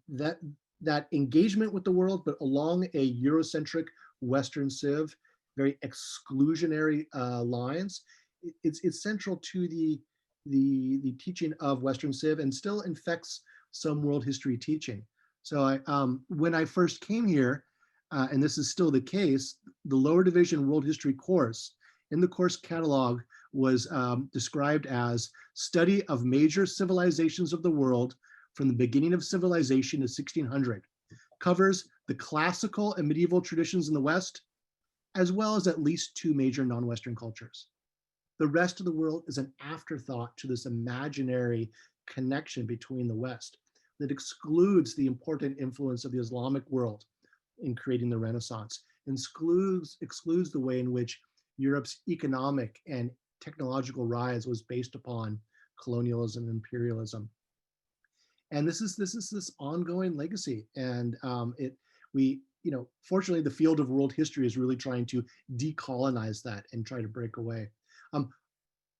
that engagement with the world, but along a Eurocentric Western Civ, very exclusionary lines, it's central to the teaching of Western Civ and still infects some world history teaching. So when I first came here, and this is still the case, the lower division world history course in the course catalog was described as study of major civilizations of the world from the beginning of civilization to 1600, covers the classical and medieval traditions in the West, as well as at least two major non-Western cultures. The rest of the world is an afterthought to this imaginary connection between the West that excludes the important influence of the Islamic world in creating the Renaissance, excludes the way in which Europe's economic and technological rise was based upon colonialism, imperialism. And this is this ongoing legacy. And fortunately, the field of world history is really trying to decolonize that and try to break away.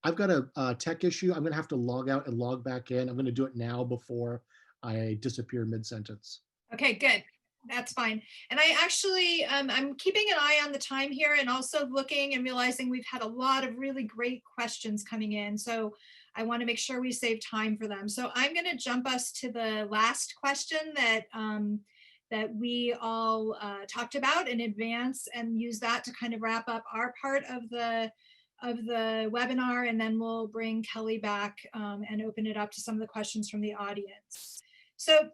I've got a tech issue. I'm going to have to log out and log back in. I'm going to do it now before I disappear mid-sentence. Okay, good. That's fine. And I actually, I'm keeping an eye on the time here and also looking and realizing we've had a lot of really great questions coming in. So I want to make sure we save time for them. So I'm going to jump us to the last question that that we all talked about in advance and use that to kind of wrap up our part of the webinar, and then we'll bring Kelly back and open it up to some of the questions from the audience. So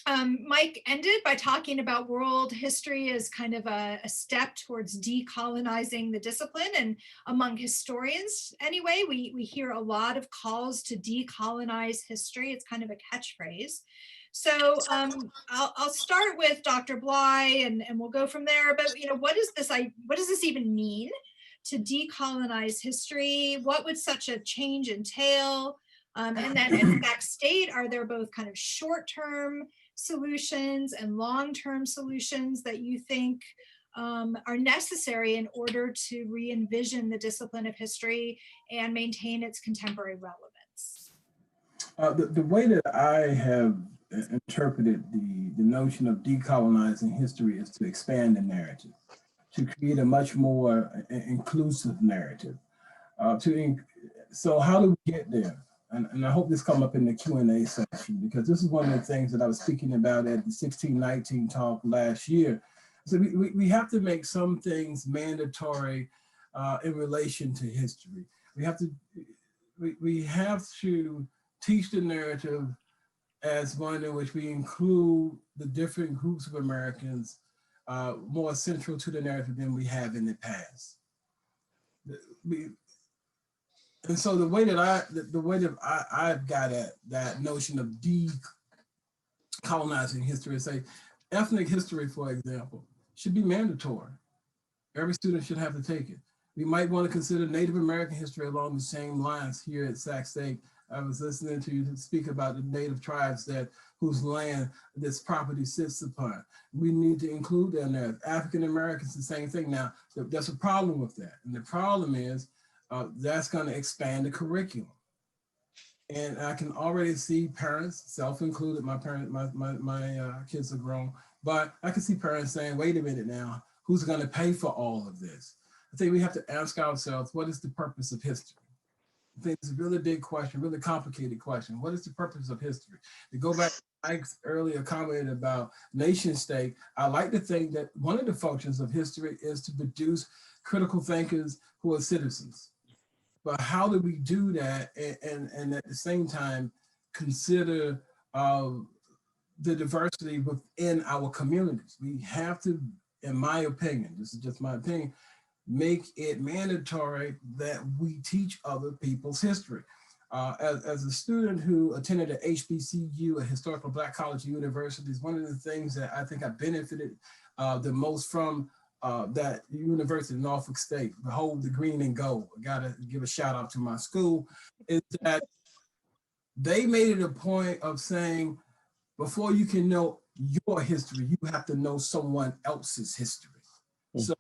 Mike ended by talking about world history as kind of a step towards decolonizing the discipline. And among historians, anyway, we hear a lot of calls to decolonize history. It's kind of a catchphrase. So I'll start with Dr. Bly and we'll go from there. But what does this even mean to decolonize history? What would such a change entail? And then at Sac State, are there both kind of short-term solutions and long-term solutions that you think are necessary in order to re-envision the discipline of history and maintain its contemporary relevance? The way that I have interpreted the notion of decolonizing history is to expand the narrative, to create a much more inclusive narrative. So how do we get there? And I hope this come up in the Q&A section, because this is one of the things that I was speaking about at the 1619 talk last year. So we have to make some things mandatory in relation to history. We have to teach the narrative as one in which we include the different groups of Americans more central to the narrative than we have in the past. And so the way that I've got at that notion of decolonizing history is say, ethnic history, for example, should be mandatory. Every student should have to take it. We might want to consider Native American history along the same lines here at Sac State. I was listening to you speak about the Native tribes whose land this property sits upon. We need to include that narrative. African Americans, the same thing. Now, there's a problem with that. And the problem is that's going to expand the curriculum. And I can already see parents, self-included, my kids are grown, but I can see parents saying, wait a minute now, who's going to pay for all of this? I think we have to ask ourselves, what is the purpose of history? I think it's a really big question, really complicated question. What is the purpose of history? To go back to Mike's earlier comment about nation state, I like to think that one of the functions of history is to produce critical thinkers who are citizens. But how do we do that and at the same time consider the diversity within our communities? We have to, in my opinion, this is just my opinion, make it mandatory that we teach other people's history. As a student who attended at HBCU, a historical Black college and universities, one of the things that I think I benefited the most from that university, Norfolk State, Behold the Green and Gold, I gotta give a shout out to my school, is that they made it a point of saying, before you can know your history, you have to know someone else's history. So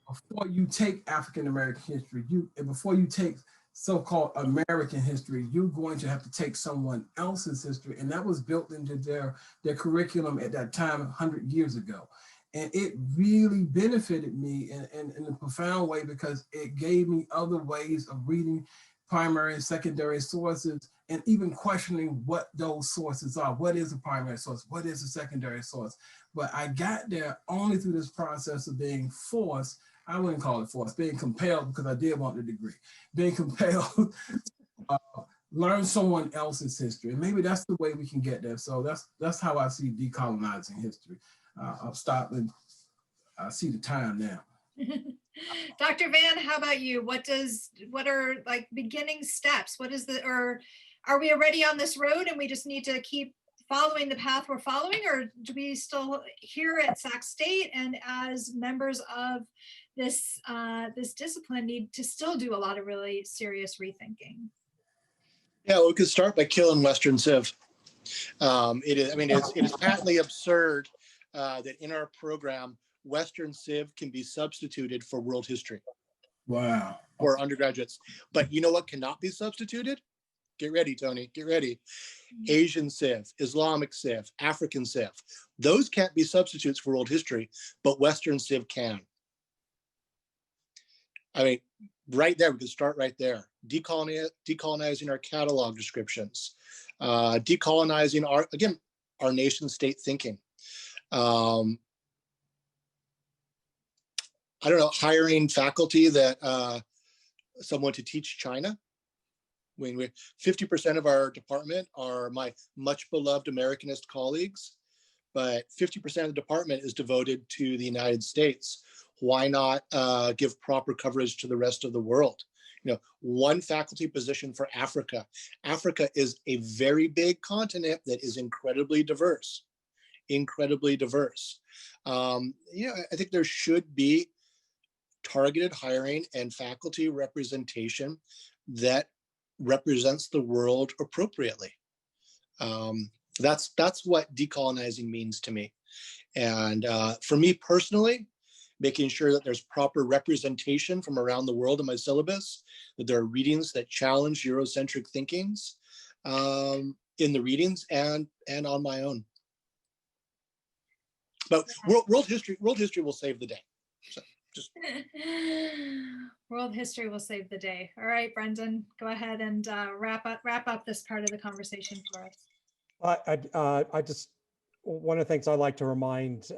before you take African-American history, and before you take so-called American history, you're going to have to take someone else's history. And that was built into their curriculum at that time 100 years ago. And it really benefited me in a profound way, because it gave me other ways of reading primary and secondary sources, and even questioning what those sources are. What is a primary source? What is a secondary source? But I got there only through this process of being forced. I wouldn't call it forced, being compelled, because I did want the degree, being compelled to learn someone else's history. And maybe that's the way we can get there. So that's how I see decolonizing history. I'll stop, and I see the time now. Dr. Van, how about you? What are like beginning steps? Or are we already on this road and we just need to keep following the path we're following, or do we still here at Sac State and as members of this discipline need to still do a lot of really serious rethinking? Yeah, well, we could start by killing Western Civ. It is, I mean, it is patently absurd that in our program, Western Civ can be substituted for world history. Wow. For undergraduates. But you know what cannot be substituted? Get ready, Tony, get ready. Asian Civ, Islamic Civ, African Civ. Those can't be substitutes for world history, but Western Civ can. I mean, right there, we can start right there. Decolonizing our catalog descriptions, decolonizing our nation state thinking. I don't know, hiring faculty that someone to teach China. When 50% of our department are my much beloved Americanist colleagues, but 50% of the department is devoted to the United States. Why not give proper coverage to the rest of the world? You know, one faculty position for Africa. Africa is a very big continent that is incredibly diverse, incredibly diverse. You know, I think there should be targeted hiring and faculty representation that represents the world appropriately. That's what decolonizing means to me. And for me personally, making sure that there's proper representation from around the world in my syllabus, that there are readings that challenge Eurocentric thinkings in the readings and on my own. But world history will save the day. So just World history will save the day. All right, Brendan, go ahead and wrap up this part of the conversation for us. I just, one of the things I like to remind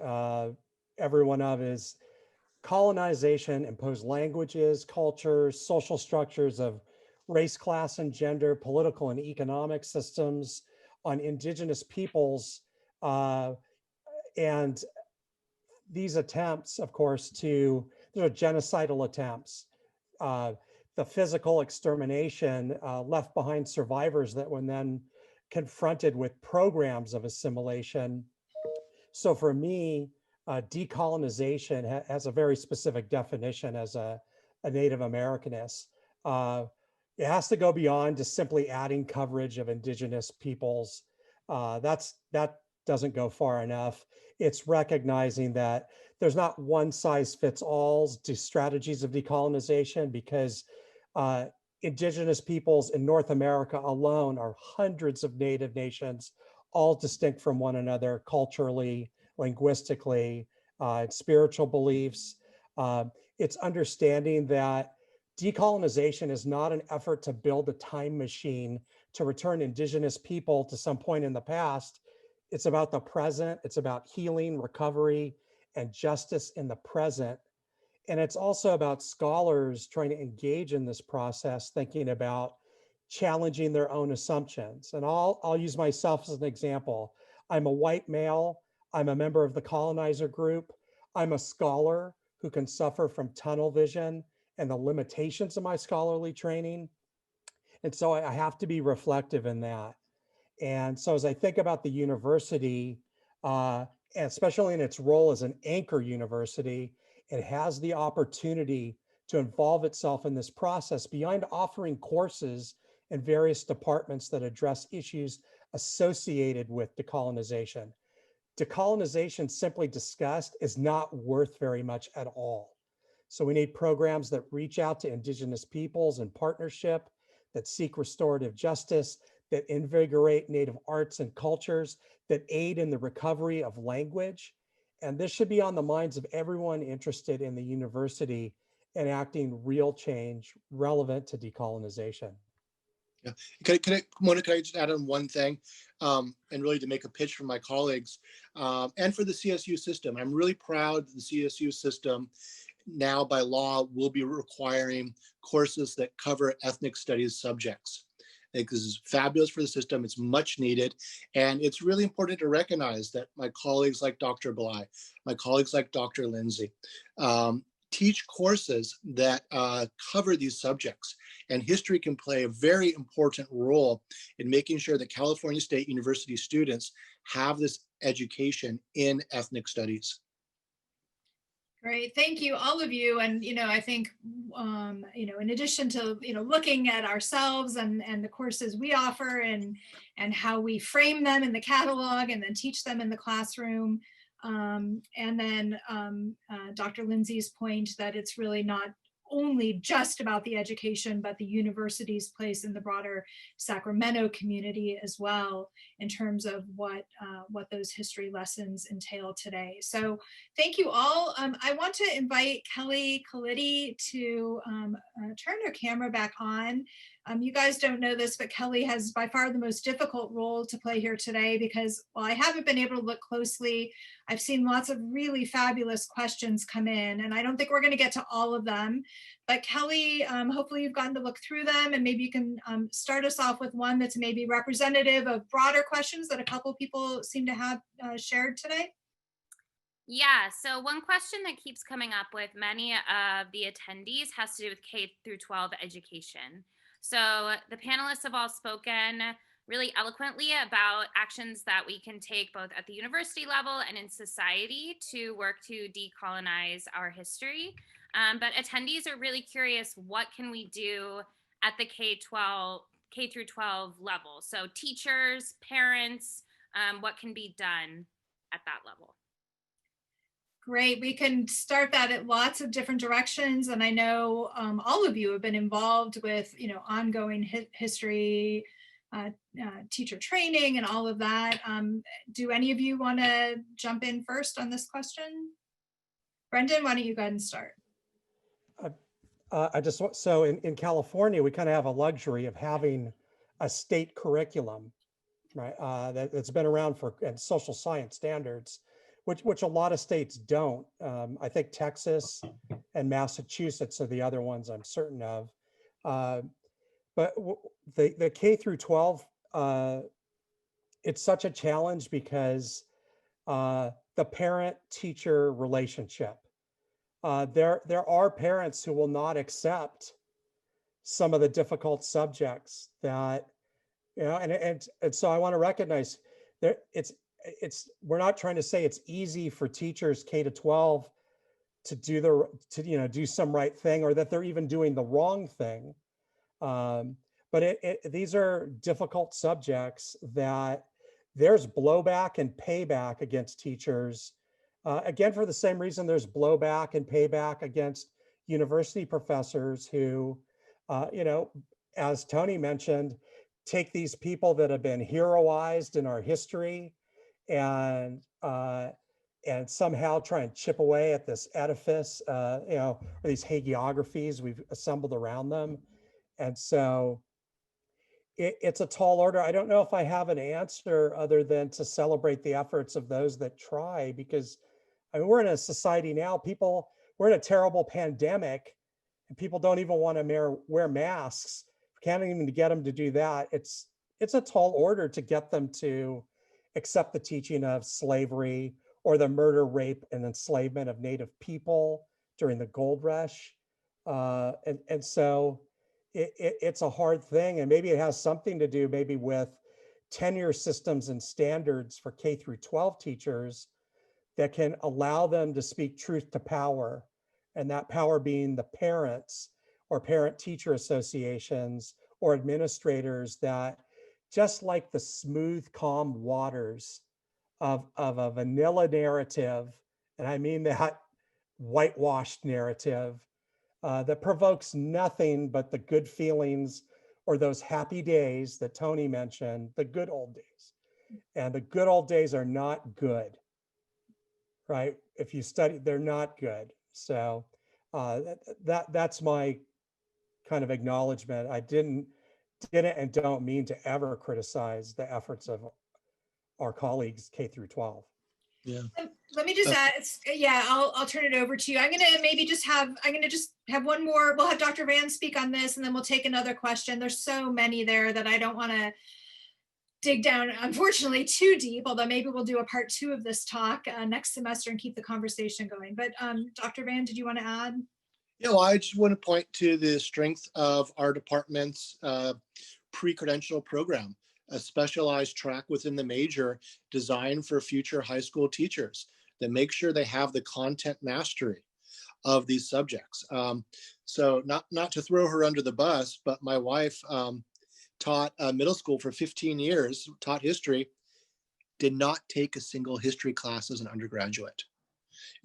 everyone of is colonization imposed languages, cultures, social structures of race, class, and gender, political and economic systems on indigenous peoples. And these attempts, of course, they're genocidal attempts. The physical extermination left behind survivors that were then confronted with programs of assimilation. So for me, decolonization has a very specific definition as a Native Americanist. It has to go beyond just simply adding coverage of indigenous peoples. That doesn't go far enough. It's recognizing that there's not one size fits all to strategies of decolonization, because indigenous peoples in North America alone are hundreds of native nations, all distinct from one another culturally, linguistically, spiritual beliefs. It's understanding that decolonization is not an effort to build a time machine to return indigenous people to some point in the past. It's about the present. It's about healing, recovery, and justice in the present. And it's also about scholars trying to engage in this process, thinking about challenging their own assumptions. And I'll use myself as an example. I'm a white male. I'm a member of the colonizer group. I'm a scholar who can suffer from tunnel vision and the limitations of my scholarly training. And so I have to be reflective in that. And so as I think about the university, especially in its role as an anchor university, it has the opportunity to involve itself in this process beyond offering courses in various departments that address issues associated with decolonization. Decolonization simply discussed is not worth very much at all. So we need programs that reach out to indigenous peoples in partnership, that seek restorative justice, that invigorate native arts and cultures, that aid in the recovery of language. And this should be on the minds of everyone interested in the university enacting real change relevant to decolonization. Yeah. Mona, can I just add on one thing, and really to make a pitch for my colleagues and for the CSU system? I'm really proud that the CSU system now by law will be requiring courses that cover ethnic studies subjects. I think this is fabulous for the system. It's much needed. And it's really important to recognize that my colleagues like Dr. Bly, my colleagues like Dr. Lindsay, teach courses that cover these subjects. And history can play a very important role in making sure that California State University students have this education in ethnic studies. Great, thank you, all of you. And, I think, in addition to, looking at ourselves and the courses we offer and how we frame them in the catalog and then teach them in the classroom. And then Dr. Lindsay's point that it's really not only just about the education, but the university's place in the broader Sacramento community as well, in terms of what those history lessons entail today. So thank you all. I want to invite Kelly Kalitti to turn her camera back on. You guys don't know this, but Kelly has by far the most difficult role to play here today because while I haven't been able to look closely, I've seen lots of really fabulous questions come in, and I don't think we're going to get to all of them. But Kelly, hopefully you've gotten to look through them, and maybe you can start us off with one that's maybe representative of broader questions that a couple of people seem to have shared today. Yeah, so one question that keeps coming up with many of the attendees has to do with K through 12 education. So the panelists have all spoken really eloquently about actions that we can take both at the university level and in society to work to decolonize our history. But attendees are really curious, what can we do at the K through 12 level? So teachers, parents, what can be done at that level? Great, we can start that at lots of different directions. And I know all of you have been involved with, ongoing history, teacher training and all of that. Do any of you want to jump in first on this question? Brendan, why don't you go ahead and start? So in California, we kind of have a luxury of having a state curriculum, right? That's been around and social science standards, which a lot of states don't. I think Texas and Massachusetts are the other ones I'm certain of. But the K through 12, it's such a challenge because the parent-teacher relationship. There are parents who will not accept some of the difficult subjects that, and so I want to recognize that we're not trying to say it's easy for teachers K to 12 to do some right thing, or that they're even doing the wrong thing. But these are difficult subjects that there's blowback and payback against teachers. Again, for the same reason there's blowback and payback against university professors who, as Tony mentioned, take these people that have been heroized in our history and somehow try and chip away at this edifice, or these hagiographies we've assembled around them. And so it's a tall order. I don't know if I have an answer other than to celebrate the efforts of those that try, because we're in a society now, we're in a terrible pandemic and people don't even want to wear masks. Can't even get them to do that. It's a tall order to get them to accept the teaching of slavery or the murder, rape, and enslavement of Native people during the gold rush. And so it's a hard thing, and maybe it has something to do maybe with tenure systems and standards for K through 12 teachers that can allow them to speak truth to power, and that power being the parents or parent-teacher associations or administrators that, just like the smooth, calm waters of a vanilla narrative, and I mean that whitewashed narrative, that provokes nothing but the good feelings or those happy days that Tony mentioned, the good old days. And the good old days are not good, right? If you study, they're not good. So that's my kind of acknowledgement. I didn't and don't mean to ever criticize the efforts of our colleagues K through 12. Yeah. Let me just add, I'll turn it over to you. I'm going to just have one more. We'll have Dr. Van speak on this, and then we'll take another question. There's so many there that I don't want to dig down, unfortunately, too deep, although maybe we'll do a part 2 of this talk next semester and keep the conversation going. But Dr. Van, did you want to add? Yeah, well, I just want to point to the strength of our department's pre-credential program, a specialized track within the major designed for future high school teachers that make sure they have the content mastery of these subjects. So not to throw her under the bus, but my wife taught middle school for 15 years, taught history, did not take a single history class as an undergraduate.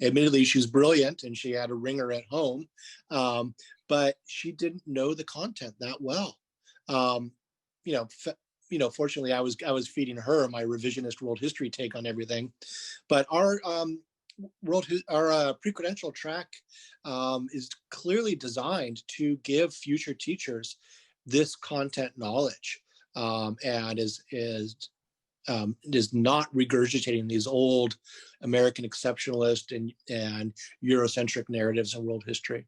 Admittedly, she's brilliant and she had a ringer at home, but she didn't know the content that well. Fortunately, I was feeding her my revisionist world history take on everything. But our pre-credential track is clearly designed to give future teachers this content knowledge, and is not regurgitating these old American exceptionalist and Eurocentric narratives in world history.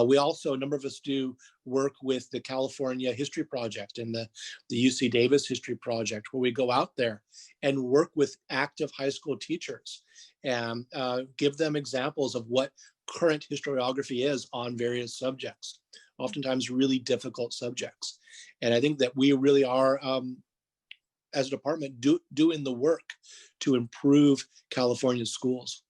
We also, a number of us do work with the California History Project and the UC Davis History Project, where we go out there and work with active high school teachers and give them examples of what current historiography is on various subjects, oftentimes really difficult subjects. And I think that we really are, as a department, doing the work to improve California schools.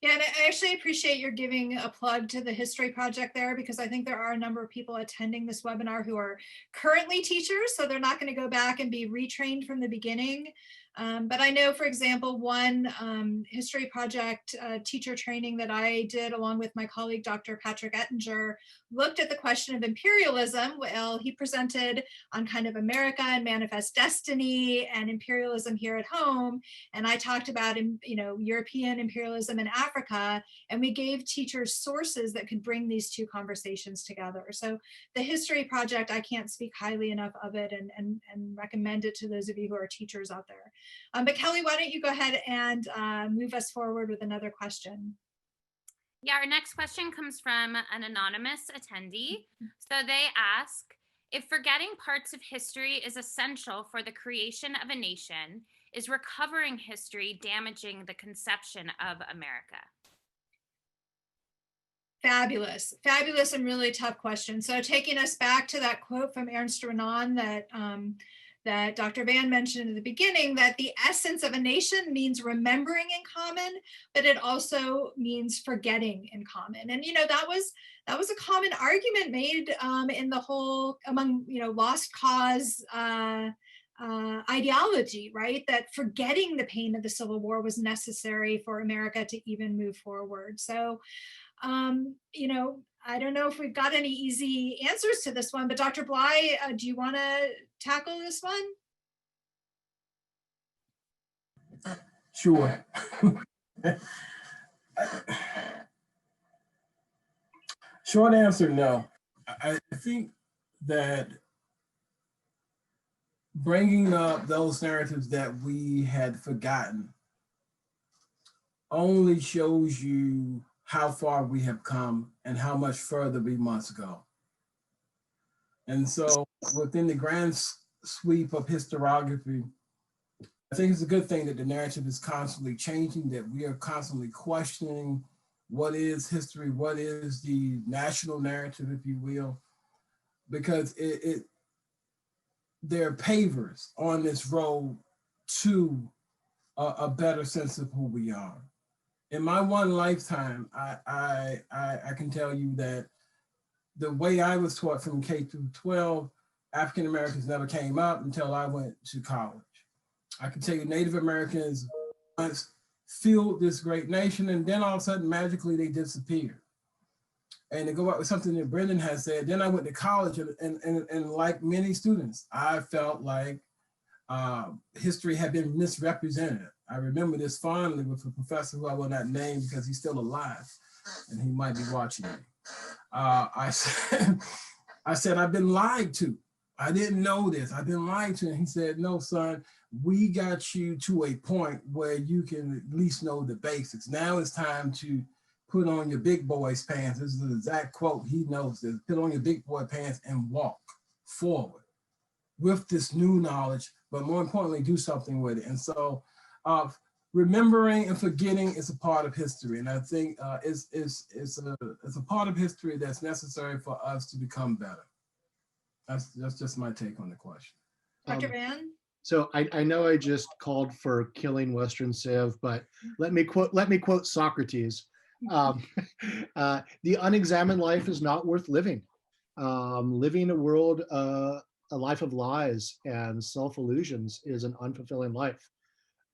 Yeah, and I actually appreciate your giving a plug to the History Project there, because I think there are a number of people attending this webinar who are currently teachers, so they're not going to go back and be retrained from the beginning. But I know, for example, one History Project teacher training that I did along with my colleague, Dr. Patrick Ettinger, looked at the question of imperialism. Well, he presented on kind of America and manifest destiny and imperialism here at home. And I talked about, European imperialism in Africa, and we gave teachers sources that could bring these two conversations together. So the History Project, I can't speak highly enough of it and recommend it to those of you who are teachers out there. But Kelly, why don't you go ahead and move us forward with another question? Yeah, our next question comes from an anonymous attendee. So they ask, if forgetting parts of history is essential for the creation of a nation, is recovering history damaging the conception of America? Fabulous, fabulous and really tough question. So taking us back to that quote from Ernst Renan that Dr. Van mentioned in the beginning, that the essence of a nation means remembering in common, but it also means forgetting in common. And that was a common argument made in the whole among lost cause ideology, right? That forgetting the pain of the Civil War was necessary for America to even move forward. So I don't know if we've got any easy answers to this one, but Dr. Bly, do you want to tackle this one? Sure. Short answer, no. I think that bringing up those narratives that we had forgotten only shows you how far we have come and how much further we must go. And so within the grand sweep of historiography, I think it's a good thing that the narrative is constantly changing, that we are constantly questioning what is history, what is the national narrative, if you will, because there are pavers on this road to a better sense of who we are. In my one lifetime, I can tell you that the way I was taught from K through 12, African Americans never came up until I went to college. I can tell you Native Americans once fueled this great nation, and then all of a sudden, magically, they disappeared. And to go back with something that Brendan has said, then I went to college, and like many students, I felt like history had been misrepresented. I remember this fondly with a professor who I will not name because he's still alive, and he might be watching me. I said, I've been lied to. I didn't know this. I've been lied to. And he said, no, son, we got you to a point where you can at least know the basics. Now it's time to put on your big boy's pants. This is the exact quote. He knows this. Put on your big boy pants and walk forward with this new knowledge, but more importantly, do something with it. And so remembering and forgetting is a part of history. And I think it's a part of history that's necessary for us to become better. That's just my take on the question. Dr. Van? So I know I just called for killing Western Civ, but let me quote Socrates. Um, the unexamined life is not worth living. Living a world, a life of lies and self-illusions is an unfulfilling life.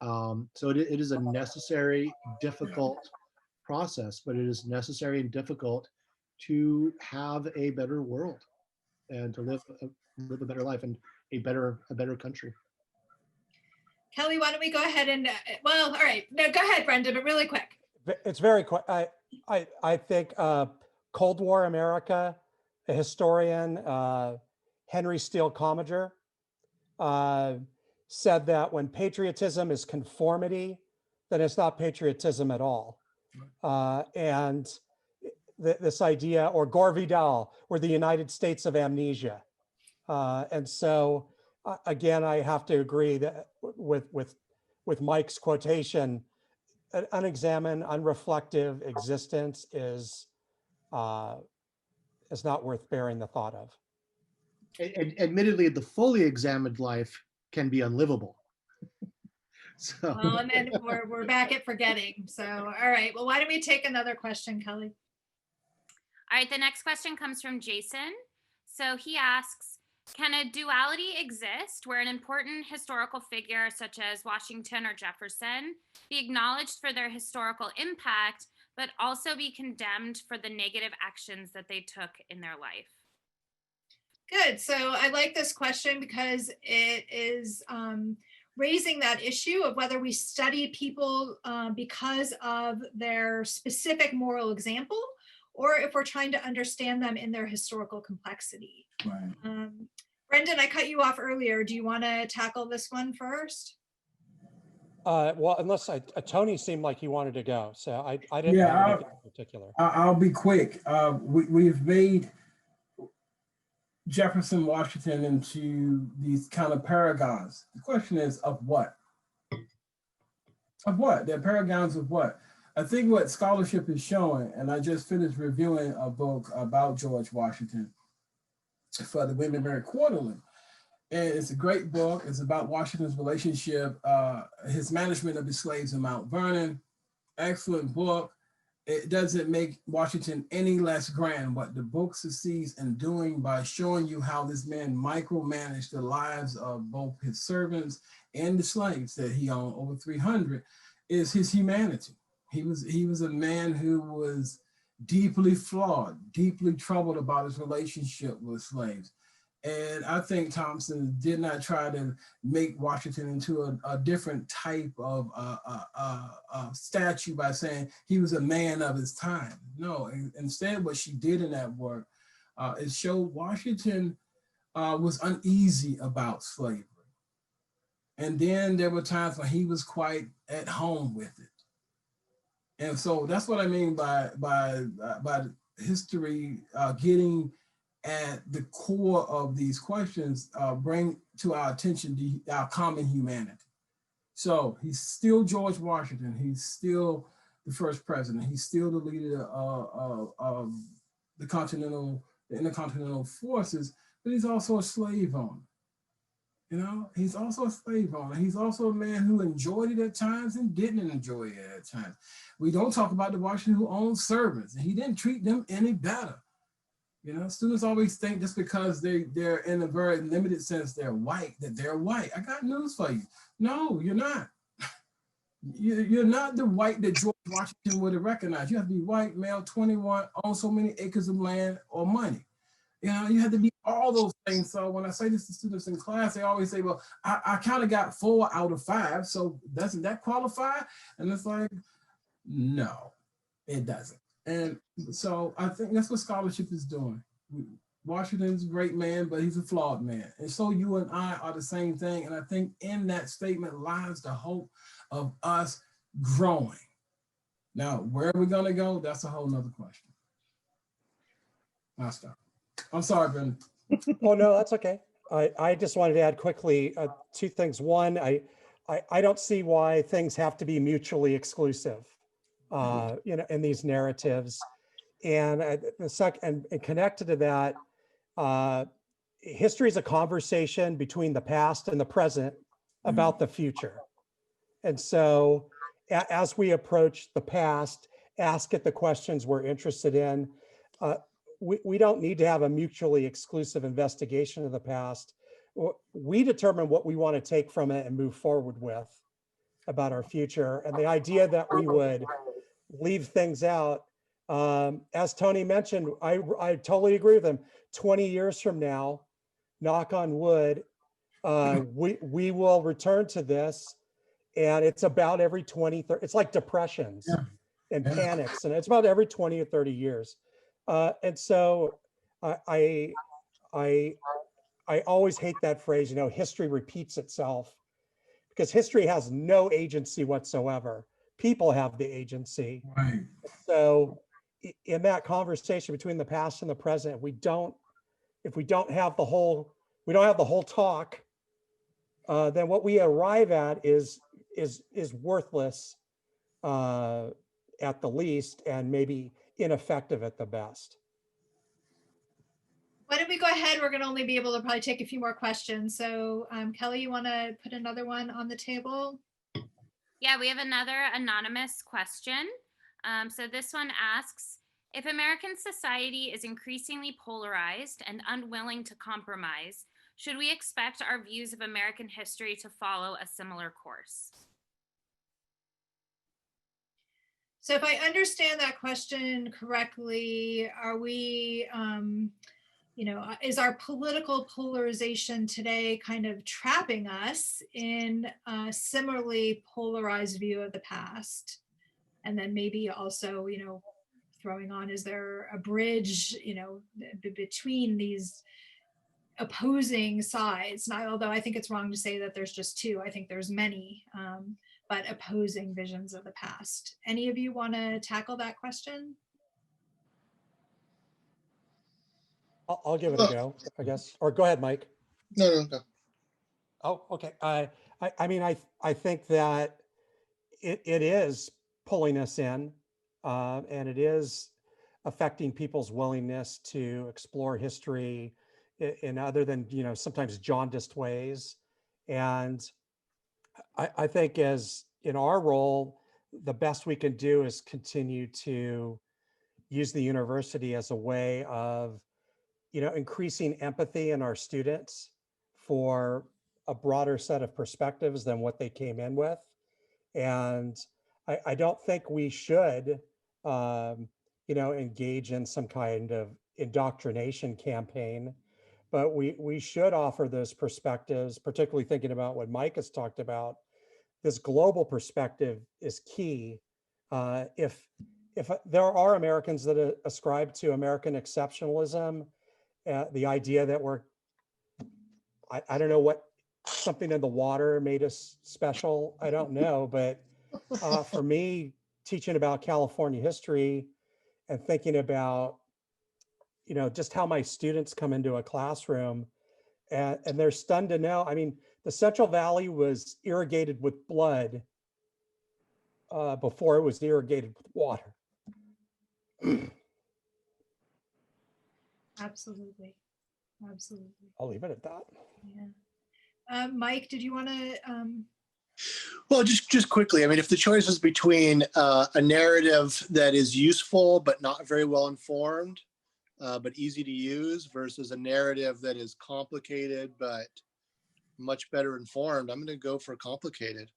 So it is a necessary, difficult process, but it is necessary and difficult to have a better world and to live a better life and a better country. Kelly, why don't we go ahead and, well, all right, no, go ahead, Brendan, but really quick. It's very quick. I think Cold War America, a historian, Henry Steele Commager, said that when patriotism is conformity, then it's not patriotism at all. And this idea, or Gore Vidal, we're the United States of amnesia. And so, again, I have to agree that with Mike's quotation, an unexamined, unreflective existence is not worth bearing the thought of. Admittedly, the fully examined life can be unlivable. So. Well, and then we're back at forgetting. So, all right. Well, why don't we take another question, Kelly? All right, the next question comes from Jason. So he asks, can a duality exist where an important historical figure such as Washington or Jefferson be acknowledged for their historical impact, but also be condemned for the negative actions that they took in their life? Good. So I like this question because it is raising that issue of whether we study people because of their specific moral example, or if we're trying to understand them in their historical complexity. Right. Brendan, I cut you off earlier. Do you want to tackle this one first? Well, unless Tony seemed like he wanted to go, so I didn't have anything in particular. I'll be quick. We've made Jefferson, Washington into these kind of paragons. The question is, of what? Of what? They're paragons of what? I think what scholarship is showing, and I just finished reviewing a book about George Washington for the Women's Quarterly. And it's a great book. It's about Washington's relationship, his management of the slaves in Mount Vernon. Excellent book. It doesn't make Washington any less grand. What the book succeeds in doing by showing you how this man micromanaged the lives of both his servants and the slaves that he owned, over 300, is his humanity. He was a man who was deeply flawed, deeply troubled about his relationship with slaves. And I think Thompson did not try to make Washington into a different type of statue by saying he was a man of his time. No, instead what she did in that work is show Washington was uneasy about slavery. And then there were times when he was quite at home with it. And so that's what I mean by history getting at the core of these questions, bring to our attention our common humanity. So he's still George Washington. He's still the first president. He's still the leader of the intercontinental forces, but he's also a slave owner. You know, he's also a slave owner. He's also a man who enjoyed it at times and didn't enjoy it at times. We don't talk about the Washington who owned servants, and he didn't treat them any better. You know, students always think just because they're in a very limited sense, they're white, that they're white. I got news for you. No, you're not. You're not the white that George Washington would have recognized. You have to be white, male, 21, own so many acres of land or money. You know, you have to be all those things. So when I say this to students in class, they always say, well, I kind of got 4 out of 5. So doesn't that qualify? And it's like, no, it doesn't. And so I think that's what scholarship is doing. Washington's a great man, but he's a flawed man. And so you and I are the same thing. And I think in that statement lies the hope of us growing. Now, where are we going to go? That's a whole nother question. I'll stop. I'm sorry, Brendan. Oh, no, that's okay. I just wanted to add quickly 2 things. One, I don't see why things have to be mutually exclusive, you know, in these narratives. And the second, and connected to that, history is a conversation between the past and the present about the future. And so as we approach the past ask it the questions we're interested in. We don't need to have a mutually exclusive investigation of the past. We determine what we want to take from it and move forward with about our future. And the idea that we would leave things out, as Tony mentioned, I totally agree with him. 20 years from now, knock on wood, we will return to this, and it's about every 20, 30, it's like depressions and panics, and it's about every 20 or 30 years. And so I always hate that phrase, history repeats itself, because history has no agency whatsoever. People have the agency. Right. So in that conversation between the past and the present, if we don't have the whole talk, then what we arrive at is worthless at the least, and maybe ineffective at the best. Why don't we go ahead? We're going to only be able to probably take a few more questions. So Kelly, you want to put another one on the table? Yeah, we have another anonymous question. So this one asks, if American society is increasingly polarized and unwilling to compromise, should we expect our views of American history to follow a similar course? So if I understand that question correctly, are we, is our political polarization today kind of trapping us in a similarly polarized view of the past? And then maybe also, throwing on, is there a bridge, between these opposing sides? Now, although I think it's wrong to say that there's just two, I think there's many, but opposing visions of the past. Any of you want to tackle that question? I'll give it a go, I guess. Or go ahead, Mike. No. Oh, okay. I think that it is pulling us in, and it is affecting people's willingness to explore history in other than, sometimes jaundiced ways. And I think as in our role, the best we can do is continue to use the university as a way of, increasing empathy in our students for a broader set of perspectives than what they came in with. And I don't think we should, engage in some kind of indoctrination campaign, but we should offer those perspectives, particularly thinking about what Mike has talked about. This global perspective is key. If there are Americans that ascribe to American exceptionalism, the idea that I don't know what, something in the water made us special. I don't know, but for me, teaching about California history and thinking about, just how my students come into a classroom and they're stunned to know, the Central Valley was irrigated with blood before it was irrigated with water. Absolutely. I'll leave it at that. Yeah. Mike, did you want to? Well, just quickly, if the choice is between a narrative that is useful but not very well informed, but easy to use, versus a narrative that is complicated but much better informed, I'm going to go for complicated.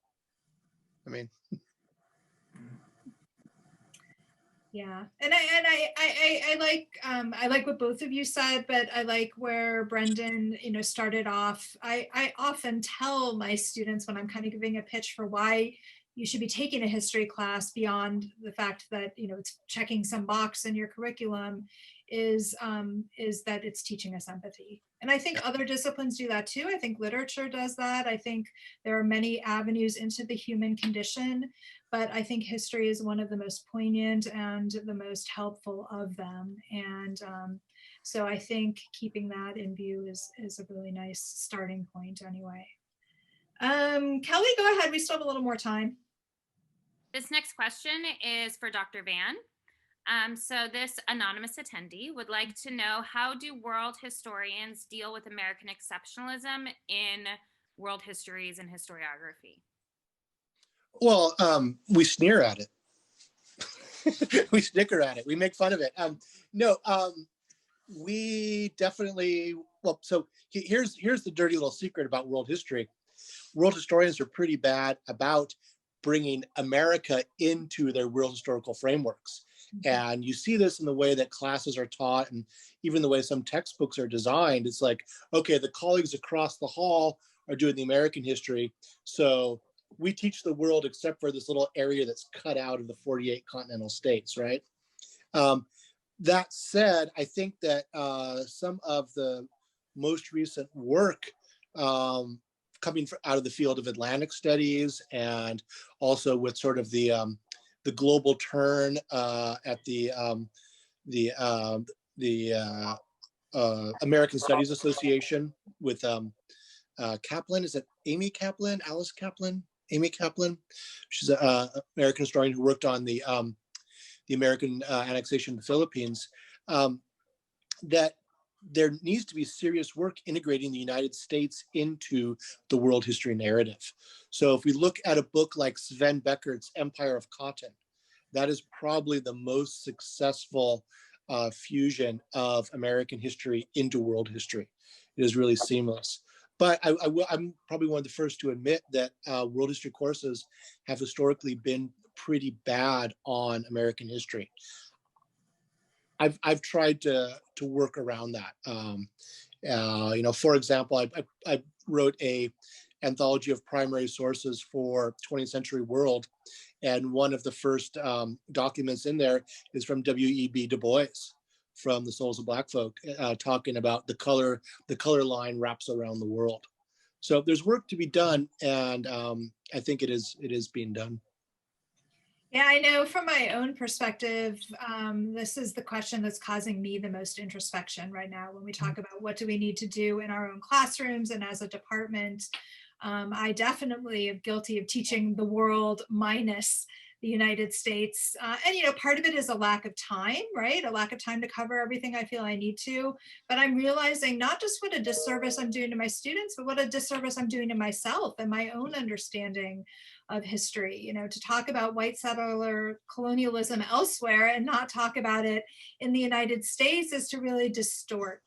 Yeah, and I like what both of you said, but I like where Brendan, started off. I often tell my students when I'm kind of giving a pitch for why you should be taking a history class beyond the fact that it's checking some box in your curriculum, is that it's teaching us empathy. And I think other disciplines do that too. I think literature does that. I think there are many avenues into the human condition, but I think history is one of the most poignant and the most helpful of them. And so I think keeping that in view is a really nice starting point anyway. Kelly, go ahead. We still have a little more time. This next question is for Dr. Van. So this anonymous attendee would like to know, how do world historians deal with American exceptionalism in world histories and historiography? Well, we sneer at it. We snicker at it. We make fun of it. No, we definitely, well, so here's the dirty little secret about world history. World historians are pretty bad about bringing America into their world historical frameworks. And you see this in the way that classes are taught and even the way some textbooks are designed. It's like, okay, the colleagues across the hall are doing the American history. So we teach the world except for this little area that's cut out of the 48 continental states, right? That said, I think that some of the most recent work coming out of the field of Atlantic studies and also with sort of the global turn at the American Studies Association with Kaplan. Is it Amy Kaplan? Alice Kaplan? Amy Kaplan? She's an American historian who worked on the American annexation of the Philippines. That there needs to be serious work integrating the United States into the world history narrative. So if we look at a book like Sven Beckert's Empire of Cotton, that is probably the most successful fusion of American history into world history. It is really seamless. But I'm probably one of the first to admit that world history courses have historically been pretty bad on American history. I've tried to work around that. You know, for example, I wrote a anthology of primary sources for 20th century world, and one of the first documents in there is from W.E.B. Du Bois from The Souls of Black Folk, talking about the color line wraps around the world. So there's work to be done, and I think it is being done. Yeah, I know from my own perspective, this is the question that's causing me the most introspection right now when we talk about what do we need to do in our own classrooms and as a department. I definitely am guilty of teaching the world minus the United States. And, you know, part of it is a lack of time, right? A lack of time to cover everything I feel I need to. But I'm realizing not just what a disservice I'm doing to my students, but what a disservice I'm doing to myself and my own understanding of history. You know, to talk about white settler colonialism elsewhere and not talk about it in the United States is to really distort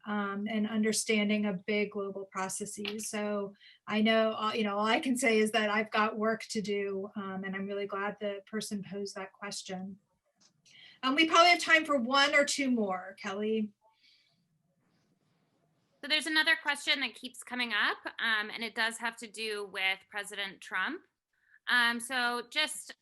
and understanding of big global processes. So I know, you know, all I can say is that I've got work to do, and I'm really glad the person posed that question. We probably have time for one or two more, Kelly. So there's another question that keeps coming up, and it does have to do with President Trump. So just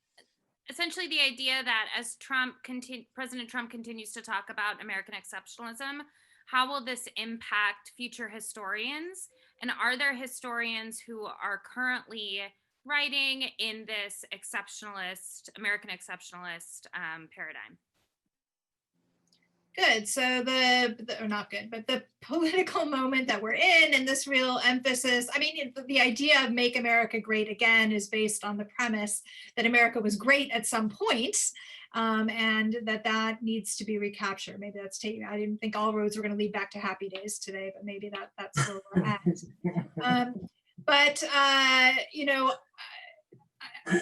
essentially the idea that as President Trump continues to talk about American exceptionalism, how will this impact future historians? And are there historians who are currently writing in this American exceptionalist paradigm? Good. So or not good, but the political moment that we're in and this real emphasis, I mean, the idea of make America great again is based on the premise that America was great at some point, and that needs to be recaptured. Maybe that's I didn't think all roads were going to lead back to happy days today, but maybe that's where we're at. But you know,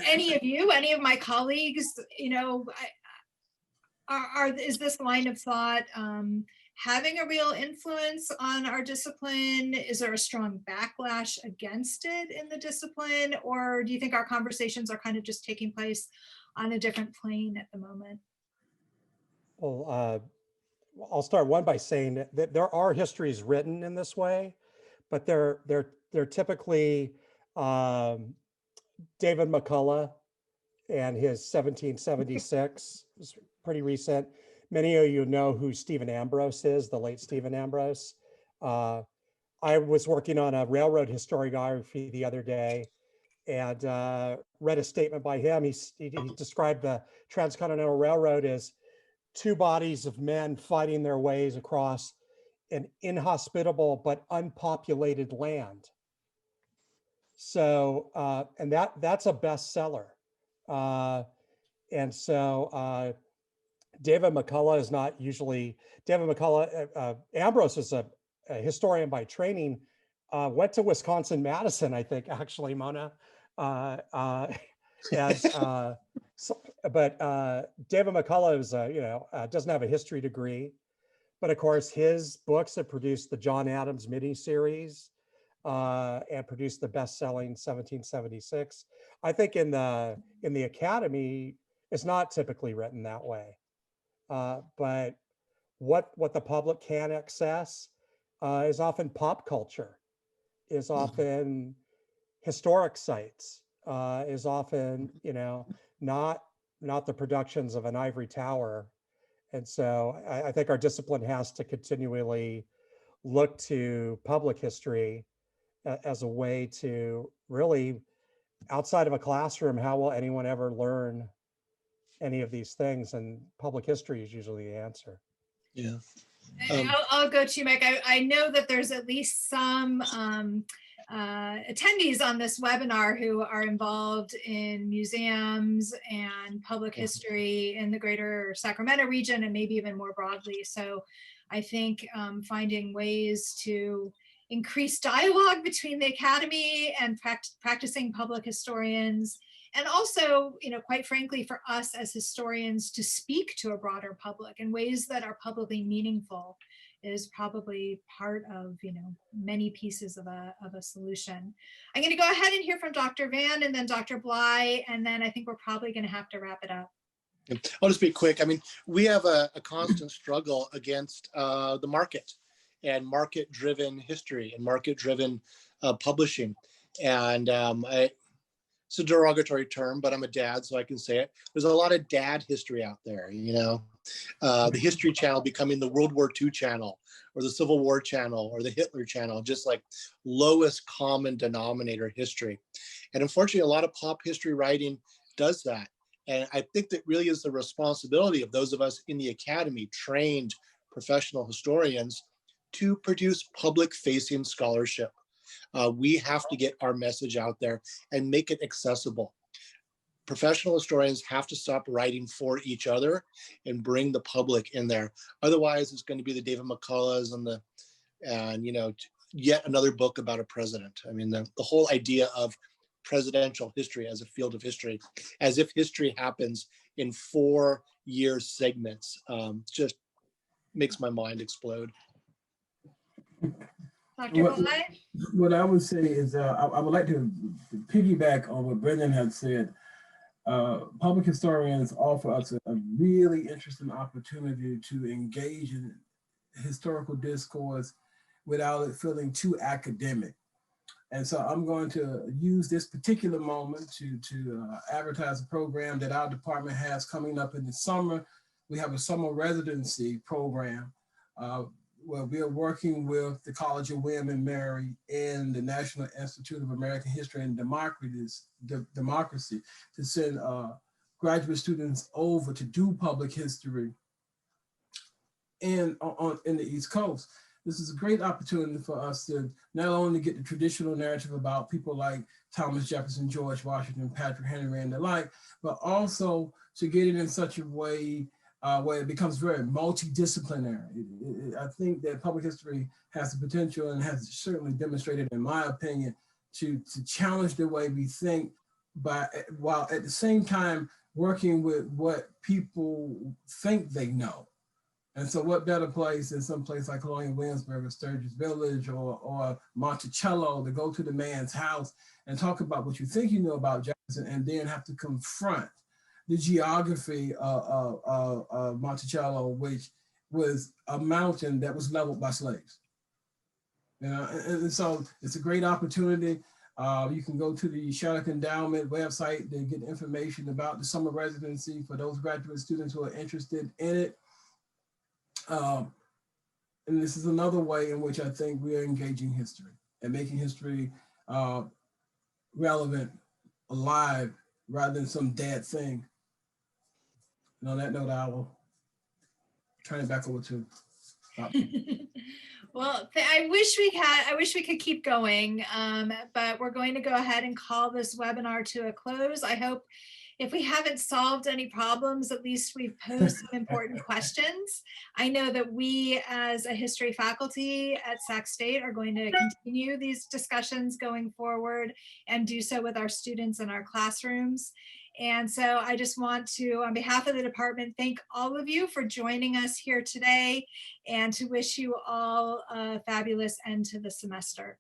any of my colleagues, you know, is this line of thought having a real influence on our discipline? Is there a strong backlash against it in the discipline? Or do you think our conversations are kind of just taking place on a different plane at the moment? Well, I'll start one by saying that there are histories written in this way, but they're typically David McCullough and his 1776 is pretty recent. Many of you know who Stephen Ambrose is, the late Stephen Ambrose. I was working on a railroad historiography the other day and read a statement by him. He described the Transcontinental Railroad as two bodies of men fighting their ways across an inhospitable but unpopulated land. So, and that's a bestseller. And so David McCullough is not usually, Ambrose is a historian by training, went to Wisconsin-Madison, I think, actually, Mona. So, but David McCullough is, doesn't have a history degree, but of course his books have produced the John Adams miniseries and produced the best-selling 1776. I think in the academy, it's not typically written that way, but what the public can access is often pop culture, is often historic sites, is often not the productions of an ivory tower. And so I think our discipline has to continually look to public history as a way to really, outside of a classroom, how will anyone ever learn any of these things? And public history is usually the answer. Yeah. I'll go to you, Mike. I know that there's at least some attendees on this webinar who are involved in museums and public history in the greater Sacramento region and maybe even more broadly. So I think finding ways to increase dialogue between the academy and practicing public historians, and also, quite frankly, for us as historians to speak to a broader public in ways that are publicly meaningful is probably part of, many pieces of a solution. I'm going to go ahead and hear from Dr. Van and then Dr. Bly, and then I think we're probably going to have to wrap it up. I'll just be quick. I mean, we have a constant struggle against the market and market-driven history and market-driven publishing. And it's a derogatory term, but I'm a dad, so I can say it. There's a lot of dad history out there, the History Channel becoming the World War II channel, or the Civil War channel, or the Hitler channel, just like lowest common denominator history. And unfortunately, a lot of pop history writing does that. And I think that really is the responsibility of those of us in the academy, trained professional historians, to produce public-facing scholarship. We have to get our message out there and make it accessible. Professional historians have to stop writing for each other and bring the public in there. Otherwise, it's going to be the David McCulloughs and yet another book about a president. I mean, the whole idea of presidential history as a field of history, as if history happens in 4-year segments, just makes my mind explode. Dr. Bly? What I would say is I would like to piggyback on what Brendan had said. Public historians offer us a really interesting opportunity to engage in historical discourse without it feeling too academic. And so I'm going to use this particular moment to advertise a program that our department has coming up in the summer. We have a summer residency program where we are working with the College of William and Mary and the National Institute of American History and Democracy to send graduate students over to do public history in the East Coast. This is a great opportunity for us to not only get the traditional narrative about people like Thomas Jefferson, George Washington, Patrick Henry, and the like, but also to get it in such a way where it becomes very multidisciplinary. I think that public history has the potential and has certainly demonstrated, in my opinion, to challenge the way we think, while at the same time working with what people think they know. And so what better place than some place like Colonial Williamsburg or Sturgis Village or Monticello to go to the man's house and talk about what you think you know about Jefferson and then have to confront the geography of Monticello, which was a mountain that was leveled by slaves. And so it's a great opportunity. You can go to the Shattuck Endowment website to get information about the summer residency for those graduate students who are interested in it. And this is another way in which I think we are engaging history and making history relevant, alive, rather than some dead thing. And on that note, I will turn it back over to Well, I wish we could keep going, but we're going to go ahead and call this webinar to a close. I hope if we haven't solved any problems, at least we've posed some important questions. I know that we as a history faculty at Sac State are going to continue these discussions going forward and do so with our students in our classrooms. And so I just want to, on behalf of the department, thank all of you for joining us here today and to wish you all a fabulous end to the semester.